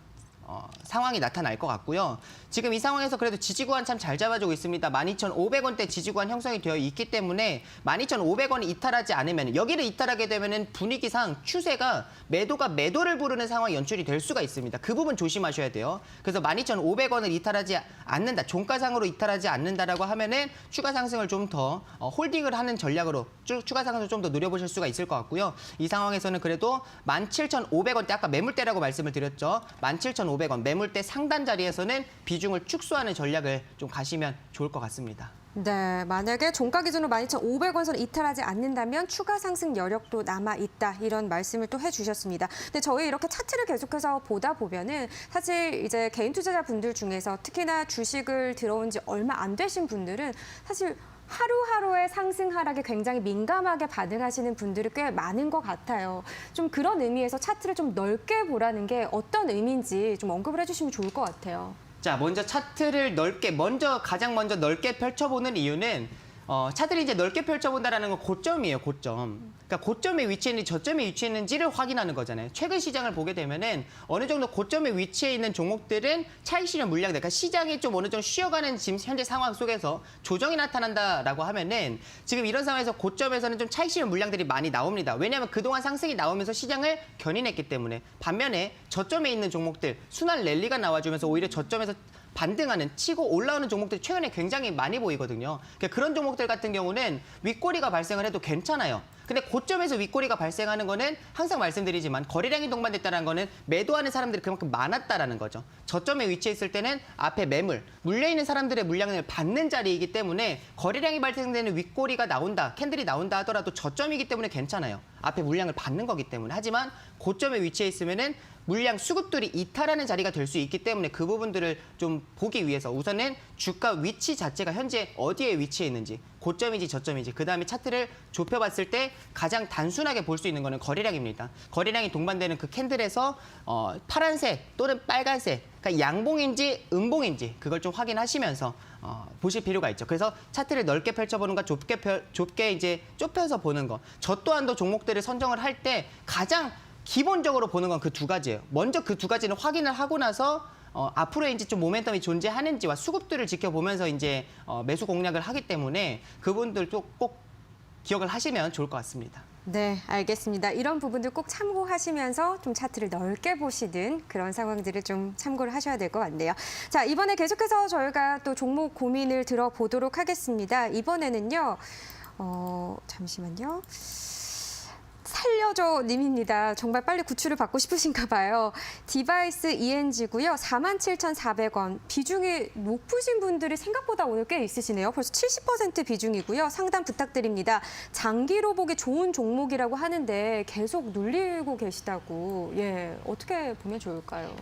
상황이 나타날 것 같고요. 지금 이 상황에서 그래도 지지구간 참 잘 잡아주고 있습니다. 12,500원대 지지구간 형성이 되어 있기 때문에 12,500원이 이탈하지 않으면 여기를 이탈하게 되면은 분위기상 추세가 매도가 매도를 부르는 상황이 연출이 될 수가 있습니다. 그 부분 조심하셔야 돼요. 그래서 12,500원을 이탈하지 않는다, 종가상으로 이탈하지 않는다라고 하면은 추가 상승을 좀 더 홀딩을 하는 전략으로 추가 상승을 좀 더 누려보실 수가 있을 것 같고요. 이 상황에서는 그래도 17,500원대 아까 매물대라고 말씀을 드렸죠. 17,500원 매물대 상단 자리에서는 비중을 축소하는 전략을 좀 가시면 좋을 것 같습니다. 네, 만약에 종가 기준으로 12,500원 선 이탈하지 않는다면 추가 상승 여력도 남아있다 이런 말씀을 또 해주셨습니다. 근데 저희 이렇게 차트를 계속해서 보다 보면은 사실 이제 개인 투자자분들 중에서 특히나 주식을 들어온 지 얼마 안 되신 분들은 사실 하루하루의 상승 하락에 굉장히 민감하게 반응하시는 분들이 꽤 많은 것 같아요. 좀 그런 의미에서 차트를 좀 넓게 보라는 게 어떤 의미인지 좀 언급을 해주시면 좋을 것 같아요. 자, 가장 먼저 넓게 펼쳐보는 이유는 차트를 이제 넓게 펼쳐본다라는 건 고점이에요, 고점. 그러니까 고점에 위치했는지 저점에 위치했는지를 확인하는 거잖아요. 최근 시장을 보게 되면은 어느 정도 고점에 위치해 있는 종목들은 차익 실현 물량들, 그러니까 시장이 좀 어느 정도 쉬어가는 지금 현재 상황 속에서 조정이 나타난다라고 하면은 지금 이런 상황에서 고점에서는 좀 차익 실현 물량들이 많이 나옵니다. 왜냐하면 그동안 상승이 나오면서 시장을 견인했기 때문에. 반면에 저점에 있는 종목들, 순환 랠리가 나와주면서 오히려 저점에서 반등하는 치고 올라오는 종목들이 최근에 굉장히 많이 보이거든요. 그러니까 그런 종목들 같은 경우는 윗꼬리가 발생을 해도 괜찮아요. 근데 고점에서 윗꼬리가 발생하는 거는 항상 말씀드리지만 거래량이 동반됐다는 거는 매도하는 사람들이 그만큼 많았다라는 거죠. 저점에 위치해 있을 때는 앞에 매물, 물려있는 사람들의 물량을 받는 자리이기 때문에 거래량이 발생되는 윗꼬리가 나온다, 캔들이 나온다 하더라도 저점이기 때문에 괜찮아요. 앞에 물량을 받는 거기 때문에. 하지만 고점에 위치해 있으면은 물량 수급들이 이탈하는 자리가 될 수 있기 때문에 그 부분들을 좀 보기 위해서 우선은 주가 위치 자체가 현재 어디에 위치해 있는지, 고점인지 저점인지, 그다음에 차트를 좁혀봤을 때 가장 단순하게 볼 수 있는 거는 거래량입니다. 거래량이 동반되는 그 캔들에서 파란색 또는 빨간색, 그러니까 양봉인지 음봉인지 그걸 좀 확인하시면서 보실 필요가 있죠. 그래서 차트를 넓게 펼쳐보는 거, 좁게 이제 좁혀서 보는 거. 저 또한도 종목들을 선정을 할 때 가장 기본적으로 보는 건 그 두 가지예요. 먼저 그 두 가지는 확인을 하고 나서 앞으로 이제 좀 모멘텀이 존재하는지와 수급들을 지켜보면서 이제 매수 공략을 하기 때문에 그분들도 꼭 기억을 하시면 좋을 것 같습니다. 네, 알겠습니다. 이런 부분들 꼭 참고하시면서 좀 차트를 넓게 보시는 그런 상황들을 좀 참고를 하셔야 될 것 같네요. 자, 이번에 계속해서 저희가 또 종목 고민을 들어보도록 하겠습니다. 이번에는요, 잠시만요. 살려줘 님입니다. 정말 빨리 구출을 받고 싶으신가 봐요. 디바이스 ENG고요. 47,400원. 비중이 높으신 분들이 생각보다 오늘 꽤 있으시네요. 벌써 70% 비중이고요. 상담 부탁드립니다. 장기로 보기 좋은 종목이라고 하는데 계속 눌리고 계시다고. 예, 어떻게 보면 좋을까요?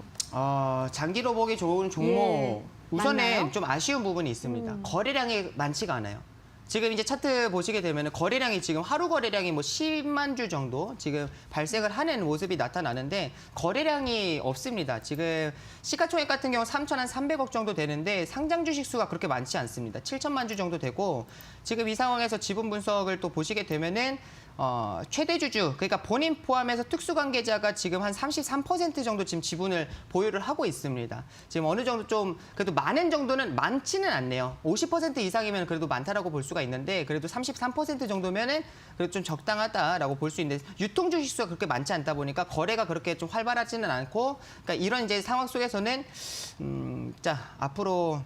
장기로 보기 좋은 종목. 예, 우선은 맞나요? 좀 아쉬운 부분이 있습니다. 거래량이 많지가 않아요. 지금 이제 차트 보시게 되면 거래량이 지금 하루 거래량이 뭐 10만 주 정도 지금 발생을 하는 모습이 나타나는데 거래량이 없습니다. 지금 시가총액 같은 경우 3,300억 정도 되는데 상장 주식 수가 그렇게 많지 않습니다. 7천만 주 정도 되고 지금 이 상황에서 지분 분석을 또 보시게 되면은 최대 주주, 그러니까 본인 포함해서 특수관계자가 지금 한 33% 정도 지금 지분을 보유를 하고 있습니다. 지금 어느 정도 좀 그래도 많은 정도는 많지는 않네요. 50% 이상이면 그래도 많다라고 볼 수가 있는데 그래도 33% 정도면은 그래도 좀 적당하다라고 볼 수 있는데 유통 주식 수가 그렇게 많지 않다 보니까 거래가 그렇게 좀 활발하지는 않고 그러니까 이런 이제 상황 속에서는 자, 앞으로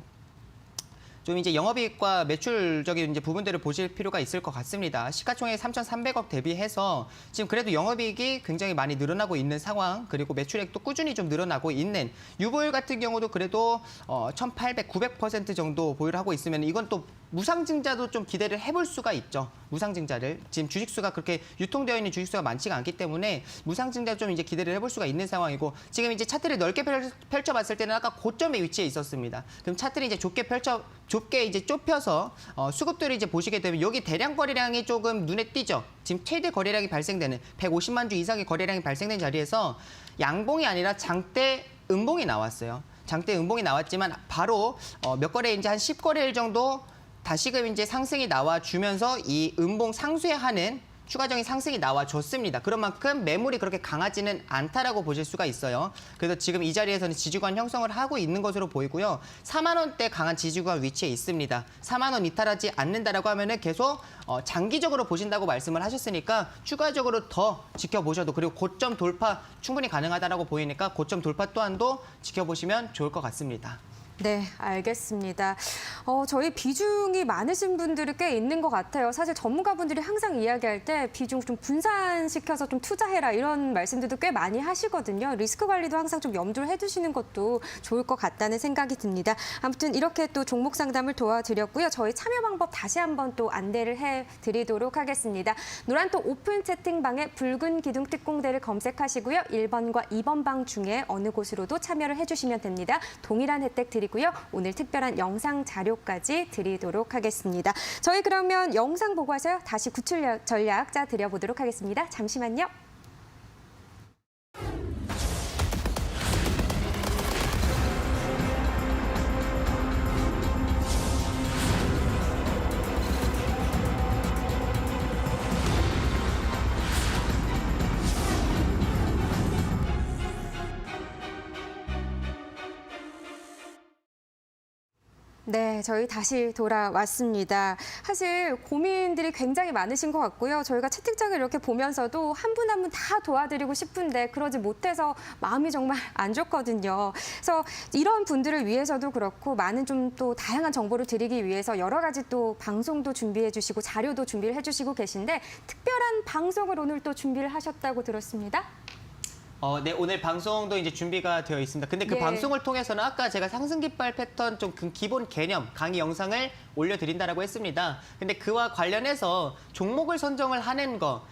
좀 이제 영업이익과 매출적인 이제 부분들을 보실 필요가 있을 것 같습니다. 시가총액 3,300억 대비해서 지금 그래도 영업이익이 굉장히 많이 늘어나고 있는 상황, 그리고 매출액도 꾸준히 좀 늘어나고 있는 유보율 같은 경우도 그래도 1,800, 900% 정도 보유를 하고 있으면 이건 또 무상증자도 좀 기대를 해볼 수가 있죠. 무상증자를 지금 주식수가 그렇게 유통되어 있는 주식수가 많지가 않기 때문에 무상증자 좀 이제 기대를 해볼 수가 있는 상황이고 지금 이제 차트를 넓게 펼쳐봤을 때는 아까 고점에 위치해 있었습니다. 그럼 차트를 이제 좁게 이제 좁혀서 수급들을 이제 보시게 되면 여기 대량 거래량이 조금 눈에 띄죠. 지금 최대 거래량이 발생되는 150만 주 이상의 거래량이 발생된 자리에서 양봉이 아니라 장대 음봉이 나왔어요. 장대 음봉이 나왔지만 바로 몇 거래 이제 한 10거래일 정도 다시금 이제 상승이 나와주면서 이 음봉 상쇄하는 추가적인 상승이 나와줬습니다. 그런 만큼 매물이 그렇게 강하지는 않다라고 보실 수가 있어요. 그래서 지금 이 자리에서는 지지권 형성을 하고 있는 것으로 보이고요. 4만 원대 강한 지지권 위치에 있습니다. 4만 원 이탈하지 않는다라고 하면은 계속 장기적으로 보신다고 말씀을 하셨으니까 추가적으로 더 지켜보셔도 그리고 고점 돌파 충분히 가능하다라고 보이니까 고점 돌파 또한도 지켜보시면 좋을 것 같습니다. 네, 알겠습니다. 저희 비중이 많으신 분들이 꽤 있는 것 같아요. 사실 전문가분들이 항상 이야기할 때 비중 좀 분산시켜서 좀 투자해라 이런 말씀들도 꽤 많이 하시거든요. 리스크 관리도 항상 좀 염두를 해두시는 것도 좋을 것 같다는 생각이 듭니다. 아무튼 이렇게 또 종목 상담을 도와드렸고요. 저희 참여 방법 다시 한번 또 안내를 해드리도록 하겠습니다. 노란톡 오픈 채팅방에 붉은 기둥 특공대를 검색하시고요. 1번과 2번 방 중에 어느 곳으로도 참여를 해주시면 됩니다. 동일한 혜택 드리고요. 오늘 특별한 영상 자료까지 드리도록 하겠습니다. 저희 그러면 영상 보고 와서요. 다시 구출 전략 짜 드려보도록 하겠습니다. 잠시만요. 네, 저희 다시 돌아왔습니다. 사실 고민들이 굉장히 많으신 것 같고요. 저희가 채팅창을 이렇게 보면서도 한 분 한 분 다 도와드리고 싶은데 그러지 못해서 마음이 정말 안 좋거든요. 그래서 이런 분들을 위해서도 그렇고 많은 좀 또 다양한 정보를 드리기 위해서 여러 가지 또 방송도 준비해 주시고 자료도 준비를 해 주시고 계신데 특별한 방송을 오늘 또 준비를 하셨다고 들었습니다. 네, 오늘 방송도 이제 준비가 되어 있습니다. 근데 그 예. 방송을 통해서는 아까 제가 상승깃발 패턴 좀 그 기본 개념 강의 영상을 올려드린다라고 했습니다. 근데 그와 관련해서 종목을 선정을 하는 거,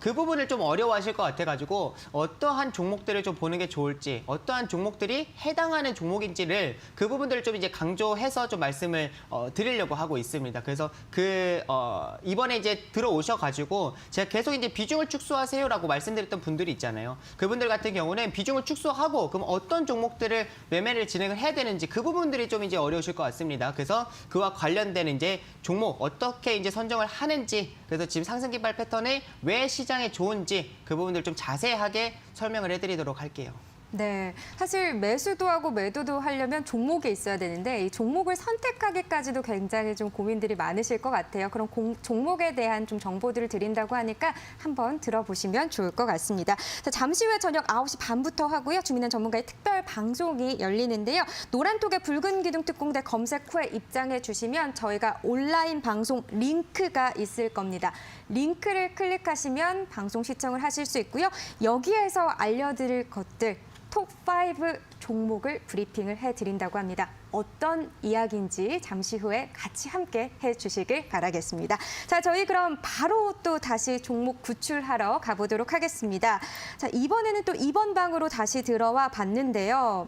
그 부분을 좀 어려워하실 것 같아가지고 어떠한 종목들을 좀 보는 게 좋을지, 어떠한 종목들이 해당하는 종목인지를 그 부분들을 좀 이제 강조해서 좀 말씀을 드리려고 하고 있습니다. 그래서 이번에 이제 들어오셔가지고 제가 계속 이제 비중을 축소하세요라고 말씀드렸던 분들이 있잖아요. 그분들 같은 경우는 비중을 축소하고 그럼 어떤 종목들을 매매를 진행을 해야 되는지 그 부분들이 좀 이제 어려우실 것 같습니다. 그래서 그와 관련된 이제 종목 어떻게 이제 선정을 하는지 그래서 지금 상승깃발 패턴이 왜 시장에 좋은지 그 부분들 좀 자세하게 설명을 해드리도록 할게요. 네, 사실 매수도 하고 매도도 하려면 종목이 있어야 되는데 이 종목을 선택하기까지도 굉장히 좀 고민들이 많으실 것 같아요. 그럼 종목에 대한 좀 정보들을 드린다고 하니까 한번 들어보시면 좋을 것 같습니다. 자, 잠시 후에 저녁 9시 반부터 하고요. 주민은 전문가의 특별 방송이 열리는데요. 노란톡에 붉은 기둥 특공대 검색 후에 입장해 주시면 저희가 온라인 방송 링크가 있을 겁니다. 링크를 클릭하시면 방송 시청을 하실 수 있고요. 여기에서 알려드릴 것들 톱5 종목을 브리핑을 해드린다고 합니다. 어떤 이야기인지 잠시 후에 같이 함께 해주시길 바라겠습니다. 자, 저희 그럼 바로 또 다시 종목 구출하러 가보도록 하겠습니다. 자, 이번에는 또 2번 방으로 다시 들어와 봤는데요.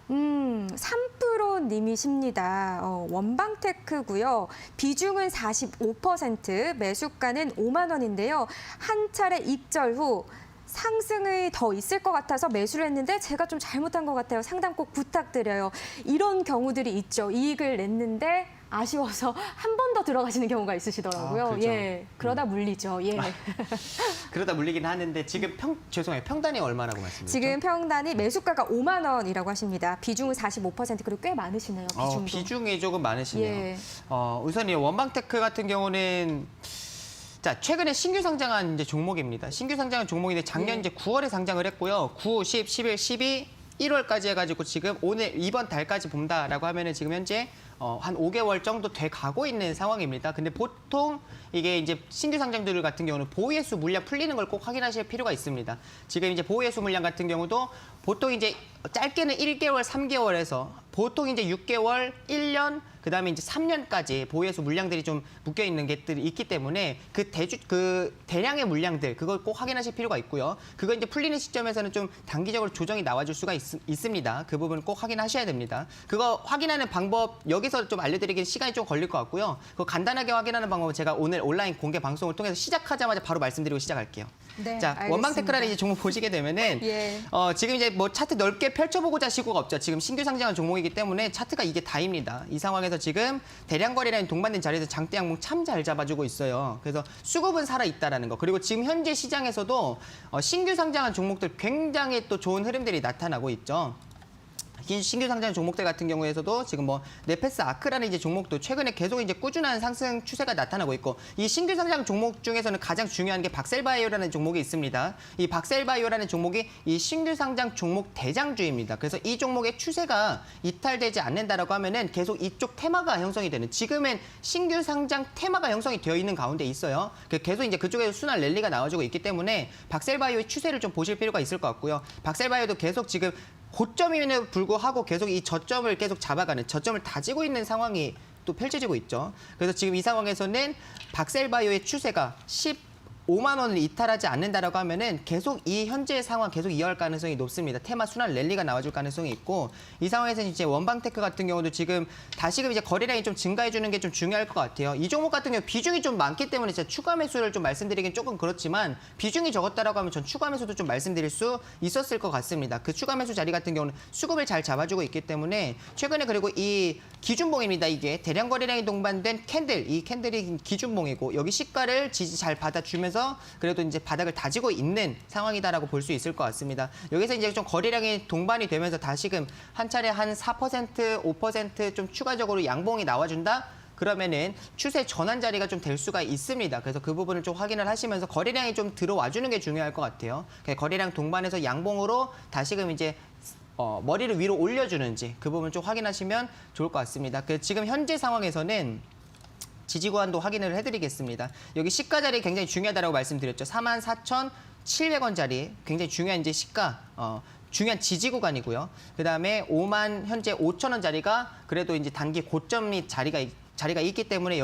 3%님이십니다. 원방테크고요. 비중은 45%, 매수가는 5만 원인데요. 한 차례 입절 후 상승이 더 있을 것 같아서 매수를 했는데 제가 좀 잘못한 것 같아요. 상담 꼭 부탁드려요. 이런 경우들이 있죠. 이익을 냈는데 아쉬워서 한 번 더 들어가시는 경우가 있으시더라고요. 아, 그렇죠. 예, 그러다 물리죠. 예. 그러다 물리긴 하는데 지금 죄송해요. 평단이 얼마라고 말씀드렸죠? 지금 평단이 매수가가 5만 원이라고 하십니다. 비중은 45% 그리고 꽤 많으시네요. 비중도. 비중이 조금 많으시네요. 예. 우선 이 원방테크 같은 경우는 자, 최근에 신규 상장한 이제 종목입니다. 신규 상장한 종목인데 작년 예. 이제 9월에 상장을 했고요. 9, 10, 11, 12, 1월까지 해가지고 지금 오늘 이번 달까지 본다라고 하면은 지금 현재 한 5개월 정도 돼 가고 있는 상황입니다. 근데 보통 이게 이제 신규 상장들 같은 경우는 보유예수 물량 풀리는 걸 꼭 확인하실 필요가 있습니다. 지금 이제 보유예수 물량 같은 경우도 보통 이제 짧게는 1개월, 3개월에서 보통 이제 6개월, 1년, 그다음에 이제 3년까지 보유예수 물량들이 좀 묶여 있는 것들이 있기 때문에 그 대량의 물량들 그걸 꼭 확인하실 필요가 있고요. 그거 이제 풀리는 시점에서는 좀 단기적으로 조정이 나와줄 수가 있습니다. 그 부분 꼭 확인하셔야 됩니다. 그거 확인하는 방법 여기서 좀 알려드리기는 시간이 좀 걸릴 것 같고요. 그거 간단하게 확인하는 방법은 제가 오늘 온라인 공개 방송을 통해서 시작하자마자 바로 말씀드리고 시작할게요. 네, 자, 알겠습니다. 원방테크라는 이제 종목 보시게 되면은 예. 지금 이제 뭐 차트 넓게 펼쳐보고자 시구가 없죠. 지금 신규 상장한 종목이기 때문에 차트가 이게 다입니다. 이 상황에서 지금 대량 거래량이 동반된 자리에서 장대 양봉 참 잘 잡아주고 있어요. 그래서 수급은 살아 있다라는 거. 그리고 지금 현재 시장에서도 신규 상장한 종목들 굉장히 또 좋은 흐름들이 나타나고 있죠. 신규 상장 종목들 같은 경우에서도 지금 뭐 네페스 아크라는 이제 종목도 최근에 계속 이제 꾸준한 상승 추세가 나타나고 있고 이 신규 상장 종목 중에서는 가장 중요한 게 박셀바이오라는 종목이 있습니다. 이 박셀바이오라는 종목이 이 신규 상장 종목 대장주입니다. 그래서 이 종목의 추세가 이탈되지 않는다라고 하면은 계속 이쪽 테마가 형성이 되는 지금은 신규 상장 테마가 형성이 되어 있는 가운데 있어요. 계속 이제 그쪽에서 순환 랠리가 나와주고 있기 때문에 박셀바이오의 추세를 좀 보실 필요가 있을 것 같고요. 박셀바이오도 계속 지금 고점임에도 불구하고 계속 이 저점을 계속 잡아가는 저점을 다지고 있는 상황이 또 펼쳐지고 있죠. 그래서 지금 이 상황에서는 박셀바이오의 추세가 15만 원을 이탈하지 않는다라고 하면은 계속 이 현재의 상황 계속 이어갈 가능성이 높습니다. 테마 순환 랠리가 나와줄 가능성이 있고 이 상황에서는 이제 원방테크 같은 경우도 지금 다시금 이제 거래량이 좀 증가해 주는 게 좀 중요할 것 같아요. 이 종목 같은 경우 비중이 좀 많기 때문에 제가 추가 매수를 좀 말씀드리긴 조금 그렇지만 비중이 적었다라고 하면 전 추가 매수도 좀 말씀드릴 수 있었을 것 같습니다. 그 추가 매수 자리 같은 경우는 수급을 잘 잡아주고 있기 때문에 최근에 그리고 이 기준봉입니다. 이게 대량 거래량이 동반된 캔들, 이 캔들이 기준봉이고 여기 시가를 지지 잘 받아주면서 그래도 이제 바닥을 다지고 있는 상황이다라고 볼 수 있을 것 같습니다. 여기서 이제 좀 거래량이 동반이 되면서 다시금 한 차례 한 4%, 5% 좀 추가적으로 양봉이 나와준다? 그러면은 추세 전환 자리가 좀 될 수가 있습니다. 그래서 그 부분을 좀 확인을 하시면서 거래량이 좀 들어와 주는 게 중요할 것 같아요. 거래량 동반해서 양봉으로 다시금 이제 머리를 위로 올려주는지 그 부분 좀 확인하시면 좋을 것 같습니다. 지금 현재 상황에서는 지지 구간도 확인을 해드리겠습니다. 여기 시가 자리 굉장히 중요하다고 말씀드렸죠. 44,700원 자리 굉장히 중요한 이제 시가 중요한 지지 구간이고요. 그다음에 현재 5,000원 자리가 그래도 이제 단기 고점 및 자리가 있기 때문에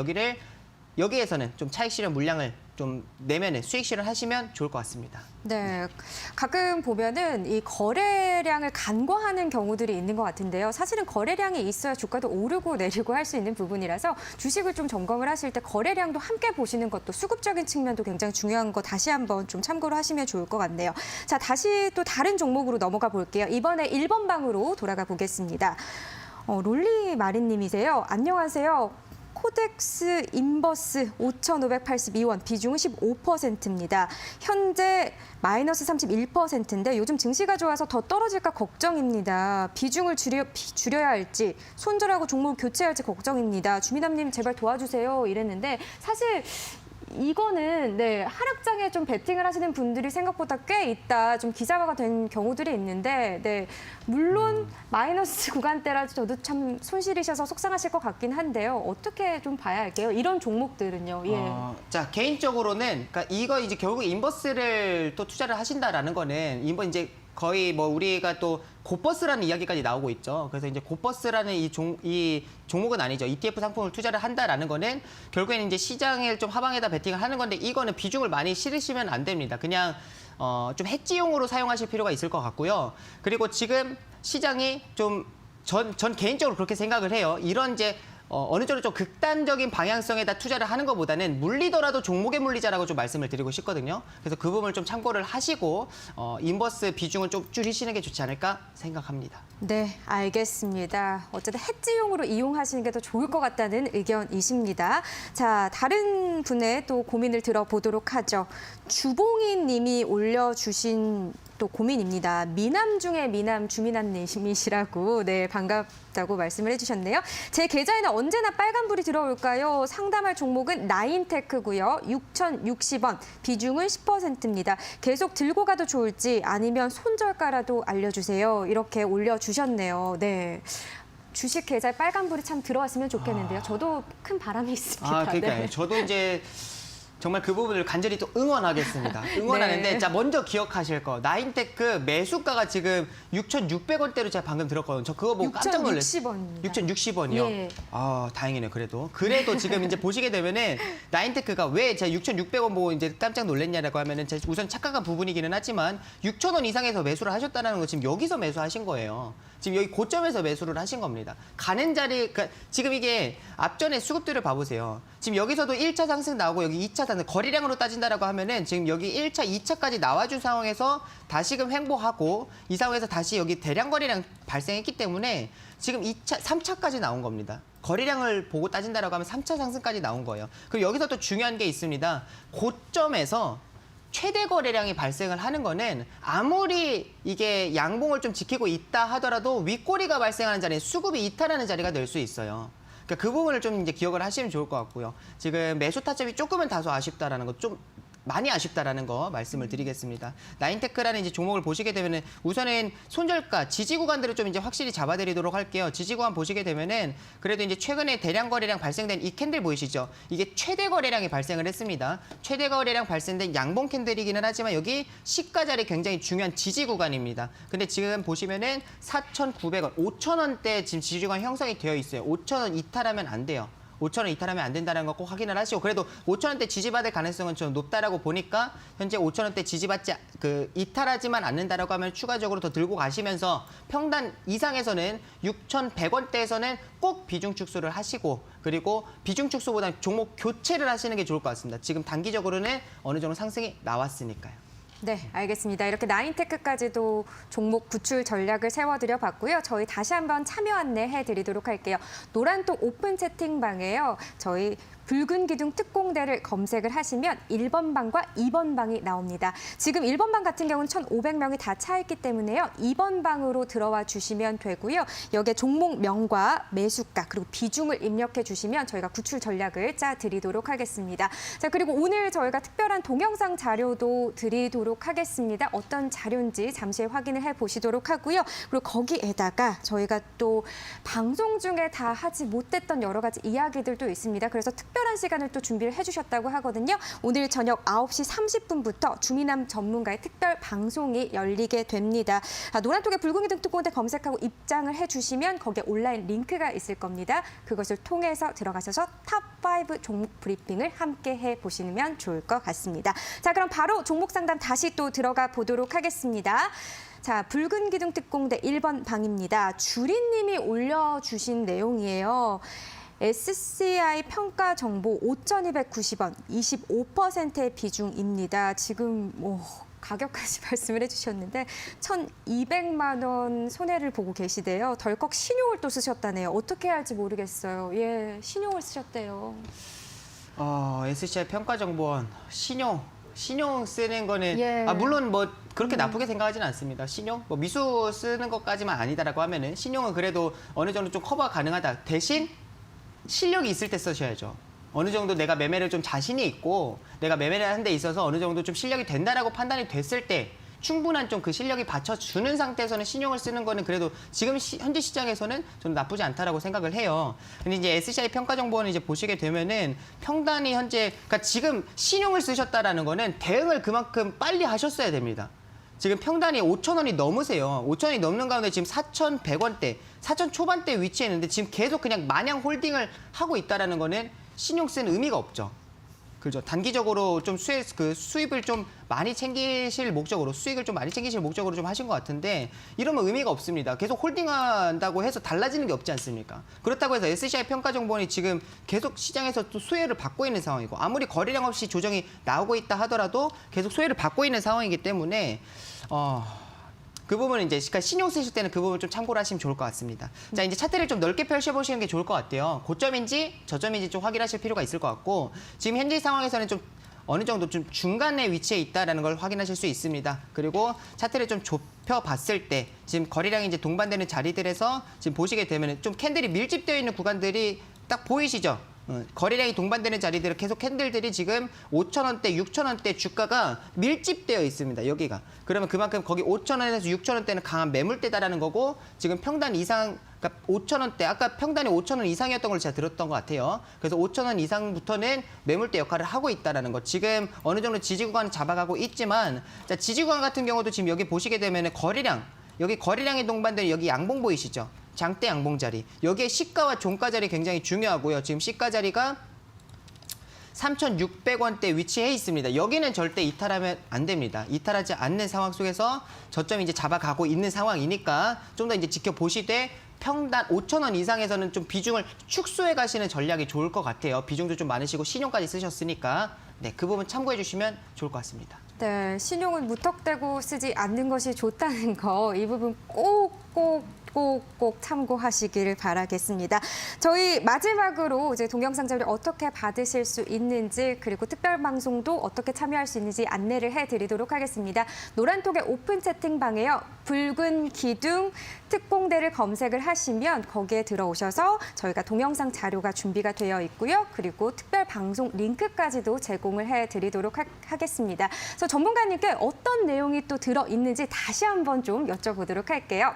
여기에서는 좀 차익 실현 물량을 좀 내면은 수익 실현하시면 좋을 것 같습니다. 네, 가끔 보면은 이 거래량을 간과하는 경우들이 있는 것 같은데요. 사실은 거래량이 있어야 주가도 오르고 내리고 할 수 있는 부분이라서 주식을 좀 점검을 하실 때 거래량도 함께 보시는 것도 수급적인 측면도 굉장히 중요한 거 다시 한번 좀 참고를 하시면 좋을 것 같네요. 자, 다시 또 다른 종목으로 넘어가 볼게요. 이번에 1번 방으로 돌아가 보겠습니다. 롤리 마린님이세요. 안녕하세요. 코덱스 인버스 5,582원, 비중은 15%입니다. 현재 마이너스 31%인데 요즘 증시가 좋아서 더 떨어질까 걱정입니다. 비중을 줄여야 할지, 손절하고 종목을 교체할지 걱정입니다. 주민남님 제발 도와주세요 이랬는데 사실 이거는 하락장에 좀 베팅을 하시는 분들이 생각보다 꽤 있다. 좀 기자화가 된 경우들이 있는데 물론 마이너스 구간대라서 저도 참 손실이셔서 속상하실 것 같긴 한데요. 어떻게 좀 봐야 할게요? 이런 종목들은요. 예. 자, 개인적으로는 그러니까 이거 이제 결국 인버스를 또 투자를 하신다라는 거는 이제 거의 뭐 우리가 또 고버스라는 이야기까지 나오고 있죠. 그래서 이제 고버스라는 이 종목은 아니죠. ETF 상품을 투자를 한다라는 거는 결국에는 이제 시장을 좀 하방에다 베팅을 하는 건데 이거는 비중을 많이 실으시면 안 됩니다. 그냥 좀 해지용으로 사용하실 필요가 있을 것 같고요. 그리고 지금 시장이 좀 전 개인적으로 그렇게 생각을 해요. 이런 이제 어느 정도 좀 극단적인 방향성에다 투자를 하는 것보다는 물리더라도 종목에 물리자라고 좀 말씀을 드리고 싶거든요. 그래서 그 부분을 좀 참고를 하시고 인버스 비중을 좀 줄이시는 게 좋지 않을까 생각합니다. 네, 알겠습니다. 어쨌든 해지용으로 이용하시는 게 더 좋을 것 같다는 의견이십니다. 자, 다른 분의 또 고민을 들어보도록 하죠. 주봉인 님이 올려주신 또 고민입니다. 미남 중에 미남 주민남님이시라고 반갑다고 말씀을 해주셨네요. 제 계좌에는 언제나 빨간불이 들어올까요? 상담할 종목은 나인테크고요. 6,060원, 비중은 10%입니다. 계속 들고 가도 좋을지 아니면 손절가라도 알려주세요. 이렇게 올려주셨네요. 네. 주식 계좌에 빨간불이 참 들어왔으면 좋겠는데요. 저도 큰 바람이 있습니다. 그러니까요. 네. 저도 이제 정말 그 부분을 간절히 또 응원하겠습니다. 응원하는데 네. 자 먼저 기억하실 거 나인테크 매수가가 지금 6,600원대로 제가 방금 들었거든요. 저 그거 보고 깜짝 놀랐어요. 6,060원입니다. 6,060원이요? 예. 아 다행이네요. 그래도 지금 이제 보시게 되면은 나인테크가 왜 제가 6,600원 보고 이제 깜짝 놀랐냐라고 하면은 제가 우선 착각한 부분이기는 하지만 6,000원 이상에서 매수를 하셨다는 거 지금 여기서 매수하신 거예요. 지금 여기 고점에서 매수를 하신 겁니다. 가는 자리, 그러니까 지금 이게 앞전에 수급들을 봐보세요. 지금 여기서도 1차 상승 나오고 여기 2차 상승, 거래량으로 따진다라고 하면은 지금 여기 1차, 2차까지 나와준 상황에서 다시금 횡보하고 이 상황에서 다시 여기 대량 거래량 발생했기 때문에 지금 2차, 3차까지 나온 겁니다. 거래량을 보고 따진다라고 하면 3차 상승까지 나온 거예요. 그리고 여기서 또 중요한 게 있습니다. 고점에서 최대 거래량이 발생을 하는 거는 아무리 이게 양봉을 좀 지키고 있다 하더라도 윗꼬리가 발생하는 자리는 수급이 이탈하는 자리가 될 수 있어요. 그러니까 그 부분을 좀 이제 기억을 하시면 좋을 것 같고요. 지금 매수 타점이 조금은 다소 아쉽다라는 거, 좀 많이 아쉽다라는 거 말씀을 드리겠습니다. 나인테크라는 이제 종목을 보시게 되면은 우선은 손절가, 지지 구간들을 좀 이제 확실히 잡아드리도록 할게요. 지지 구간 보시게 되면은 그래도 이제 최근에 대량 거래량 발생된 이 캔들 보이시죠? 이게 최대 거래량이 발생을 했습니다. 최대 거래량 발생된 양봉 캔들이기는 하지만 여기 시가 자리 굉장히 중요한 지지 구간입니다. 근데 지금 보시면은 4,900원, 5,000원대 지금 지지 구간 형성이 되어 있어요. 5,000원 이탈하면 안 돼요. 5,000원 이탈하면 안 된다는 거 꼭 확인을 하시고 그래도 5,000원대 지지받을 가능성은 좀 높다라고 보니까 현재 5,000원대 지지받지 이탈하지만 않는다라고 하면 추가적으로 더 들고 가시면서 평단 이상에서는 6,100원대에서는 꼭 비중 축소를 하시고 그리고 비중 축소보다 종목 교체를 하시는 게 좋을 것 같습니다. 지금 단기적으로는 어느 정도 상승이 나왔으니까요. 네, 알겠습니다. 이렇게 나인테크까지도 종목 구출 전략을 세워드려 봤고요. 저희 다시 한번 참여 안내해 드리도록 할게요. 노란톡 오픈 채팅방에요. 저희 붉은 기둥 특공대를 검색을 하시면 1번 방과 2번 방이 나옵니다. 지금 1번 방 같은 경우는 1,500명이 다 차 있기 때문에요. 2번 방으로 들어와 주시면 되고요. 여기에 종목명과 매수가 그리고 비중을 입력해 주시면 저희가 구출 전략을 짜 드리도록 하겠습니다. 자, 그리고 오늘 저희가 특별한 동영상 자료도 드리도록 하겠습니다. 어떤 자료인지 잠시 확인을 해 보시도록 하고요. 그리고 거기에다가 저희가 또 방송 중에 다 하지 못했던 여러 가지 이야기들도 있습니다. 그래서 특별한 시간을 또 준비를 해주셨다고 하거든요. 오늘 저녁 9시 30분부터 주민남 전문가의 특별 방송이 열리게 됩니다. 노란톡에 붉은 기둥 특공대 검색하고 입장을 해주시면 거기에 온라인 링크가 있을 겁니다. 그것을 통해서 들어가셔서 탑5 종목 브리핑을 함께 해보시면 좋을 것 같습니다. 자, 그럼 바로 종목 상담 다시 또 들어가 보도록 하겠습니다. 자, 붉은 기둥 특공대 1번 방입니다. 주린님이 올려주신 내용이에요. SCI 평가 정보 5,290원, 25%의 비중입니다. 지금 가격까지 말씀을 해주셨는데 1,200만 원 손해를 보고 계시대요. 덜컥 신용을 또 쓰셨다네요. 어떻게 해야 할지 모르겠어요. 예, 신용을 쓰셨대요. SCI 평가정보원 신용 쓰는 거는 예. 물론 뭐 그렇게 나쁘게 생각하지는 않습니다. 신용 뭐 미수 쓰는 것까지만 아니다라고 하면은 신용은 그래도 어느 정도 좀 커버가 가능하다. 대신 실력이 있을 때 쓰셔야죠. 어느 정도 내가 매매를 좀 자신이 있고 내가 매매를 하는 데 있어서 어느 정도 좀 실력이 된다라고 판단이 됐을 때 충분한 좀 그 실력이 받쳐주는 상태에서는 신용을 쓰는 거는 그래도 지금 현재 시장에서는 저는 나쁘지 않다라고 생각을 해요. 근데 이제 SCI 평가정보원을 이제 보시게 되면은 평단이 현재 그러니까 지금 신용을 쓰셨다라는 거는 대응을 그만큼 빨리 하셨어야 됩니다. 지금 평단이 5,000원이 넘으세요. 5,000원이 넘는 가운데 지금 4,100원대, 4,000 초반대 위치에 있는데 지금 계속 그냥 마냥 홀딩을 하고 있다라는 거는 신용 쓰는 의미가 없죠. 그죠. 단기적으로 좀 수입을 좀 많이 챙기실 목적으로, 수익을 좀 많이 챙기실 목적으로 좀 하신 것 같은데 이러면 의미가 없습니다. 계속 홀딩한다고 해서 달라지는 게 없지 않습니까? 그렇다고 해서 SCI 평가정보원이 지금 계속 시장에서 또 수혜를 받고 있는 상황이고 아무리 거래량 없이 조정이 나오고 있다 하더라도 계속 수혜를 받고 있는 상황이기 때문에 그 부분은 이제 그러니까 신용 쓰실 때는 그 부분 좀 참고를 하시면 좋을 것 같습니다. 자, 이제 차트를 좀 넓게 펼쳐보시는 게 좋을 것 같아요. 고점인지 저점인지 좀 확인하실 필요가 있을 것 같고 지금 현재 상황에서는 좀 어느 정도 좀 중간에 위치해 있다라는 걸 확인하실 수 있습니다. 그리고 차트를 좀 좁혀 봤을 때 지금 거래량이 이제 동반되는 자리들에서 지금 보시게 되면 좀 캔들이 밀집되어 있는 구간들이 딱 보이시죠? 거래량이 동반되는 자리들은 계속 캔들들이 지금 5,000원대, 6,000원대 주가가 밀집되어 있습니다. 여기가. 그러면 그만큼 거기 5,000원에서 6,000원대는 강한 매물대다라는 거고 지금 평단 이상, 그러니까 5,000원대, 아까 평단이 5,000원 이상이었던 걸 제가 들었던 것 같아요. 그래서 5,000원 이상부터는 매물대 역할을 하고 있다는 거. 지금 어느 정도 지지 구간을 잡아가고 있지만 자, 지지 구간 같은 경우도 지금 여기 보시게 되면 여기 거래량이 동반되는 여기 양봉 보이시죠? 장대 양봉 자리. 여기에 시가와 종가 자리 굉장히 중요하고요. 지금 시가 자리가 3,600원대 위치해 있습니다. 여기는 절대 이탈하면 안 됩니다. 이탈하지 않는 상황 속에서 저점이 이제 잡아가고 있는 상황이니까 좀 더 이제 지켜보시되 평단 5,000원 이상에서는 좀 비중을 축소해 가시는 전략이 좋을 것 같아요. 비중도 좀 많으시고 신용까지 쓰셨으니까 네, 그 부분 참고해 주시면 좋을 것 같습니다. 네, 신용을 무턱대고 쓰지 않는 것이 좋다는 거 이 부분 꼭 참고하시길 바라겠습니다. 저희 마지막으로 이제 동영상 자료 어떻게 받으실 수 있는지 그리고 특별 방송도 어떻게 참여할 수 있는지 안내를 해드리도록 하겠습니다. 노란톡의 오픈 채팅방에요. 붉은 기둥 특공대를 검색을 하시면 거기에 들어오셔서 저희가 동영상 자료가 준비가 되어 있고요. 그리고 특별 방송 링크까지도 제공을 해드리도록 하겠습니다. 그래서 전문가님께 어떤 내용이 또 들어있는지 다시 한번 좀 여쭤보도록 할게요.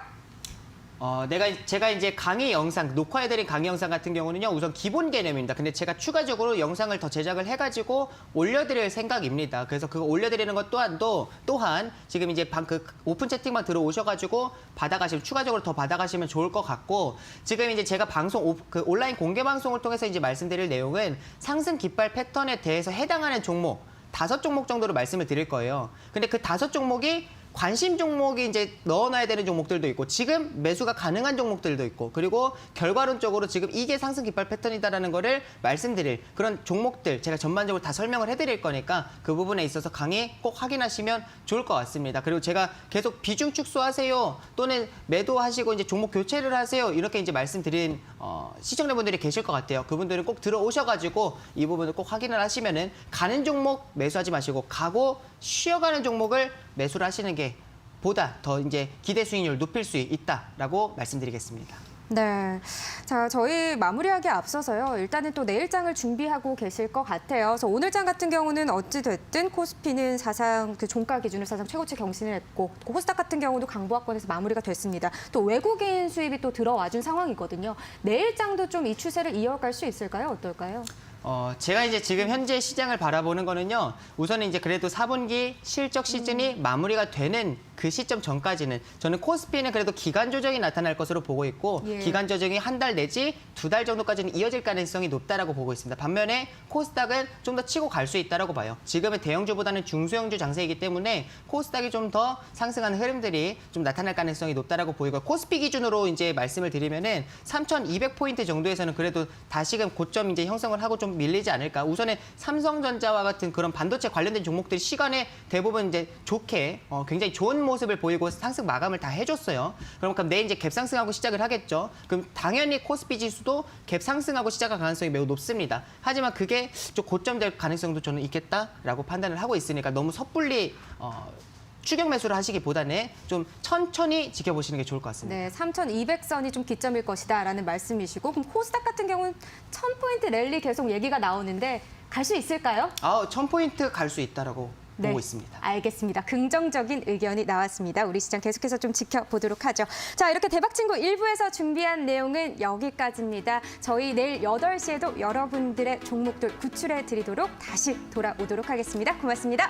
제가 이제 강의 영상, 녹화해드린 강의 영상 같은 경우는요, 우선 기본 개념입니다. 근데 제가 추가적으로 영상을 더 제작을 해가지고 올려드릴 생각입니다. 그래서 그거 올려드리는 것 또한 지금 이제 그 오픈 채팅만 들어오셔가지고 추가적으로 더 받아가시면 좋을 것 같고, 지금 이제 제가 그 온라인 공개 방송을 통해서 이제 말씀드릴 내용은 상승 깃발 패턴에 대해서 해당하는 종목, 5종목 정도로 말씀을 드릴 거예요. 근데 그 5종목이 관심 종목이 이제 넣어놔야 되는 종목들도 있고 지금 매수가 가능한 종목들도 있고 그리고 결과론적으로 지금 이게 상승 깃발 패턴이다라는 거를 말씀드릴 그런 종목들 제가 전반적으로 다 설명을 해드릴 거니까 그 부분에 있어서 강의 꼭 확인하시면 좋을 것 같습니다. 그리고 제가 계속 비중 축소하세요 또는 매도하시고 이제 종목 교체를 하세요 이렇게 이제 말씀드린 시청자분들이 계실 것 같아요. 그분들은 꼭 들어오셔가지고 이 부분을 꼭 확인을 하시면은 가는 종목 매수하지 마시고 가고 쉬어가는 종목을 매수를 하시는 게 보다 더 이제 기대 수익률 높일 수 있다라고 말씀드리겠습니다. 네. 자, 저희 마무리하기 앞서서요. 일단은 또 내일장을 준비하고 계실 것 같아요. 그래서 오늘장 같은 경우는 어찌됐든 코스피는 사상 그 종가 기준으로 사상 최고치 경신을 했고 코스닥 같은 경우도 강보합권에서 마무리가 됐습니다. 또 외국인 수입이 또 들어와준 상황이거든요. 내일장도 좀 이 추세를 이어갈 수 있을까요? 어떨까요? 제가 이제 지금 현재 시장을 바라보는 거는요. 우선은 이제 그래도 4분기 실적 시즌이 마무리가 되는 그 시점 전까지는 저는 코스피는 그래도 기간 조정이 나타날 것으로 보고 있고 예. 기간 조정이 한 달 내지 2달 정도까지는 이어질 가능성이 높다라고 보고 있습니다. 반면에 코스닥은 좀 더 치고 갈 수 있다라고 봐요. 지금은 대형주보다는 중소형주 장세이기 때문에 코스닥이 좀 더 상승하는 흐름들이 좀 나타날 가능성이 높다라고 보이고 코스피 기준으로 이제 말씀을 드리면은 3,200포인트 정도에서는 그래도 다시금 고점 이제 형성을 하고 좀 밀리지 않을까. 우선은 삼성전자와 같은 그런 반도체 관련된 종목들이 시간에 대부분 이제 좋게 굉장히 좋은 모습을 보이고 상승 마감을 다 해줬어요. 그럼 내일 이제 갭 상승하고 시작을 하겠죠. 그럼 당연히 코스피 지수도 갭 상승하고 시작할 가능성이 매우 높습니다. 하지만 그게 좀 고점될 가능성도 저는 있겠다라고 판단을 하고 있으니까 너무 섣불리 추격 매수를 하시기보다는 좀 천천히 지켜보시는 게 좋을 것 같습니다. 네, 3,200선이 좀 기점일 것이다라는 말씀이시고 그럼 코스닥 같은 경우는 1,000포인트 랠리 계속 얘기가 나오는데 갈 수 있을까요? 1,000포인트 갈 수 있다라고 보고 있습니다. 알겠습니다. 긍정적인 의견이 나왔습니다. 우리 시장 계속해서 좀 지켜보도록 하죠. 자, 이렇게 대박친구 1부에서 준비한 내용은 여기까지입니다. 저희 내일 8시에도 여러분들의 종목들 구출해 드리도록 다시 돌아오도록 하겠습니다. 고맙습니다.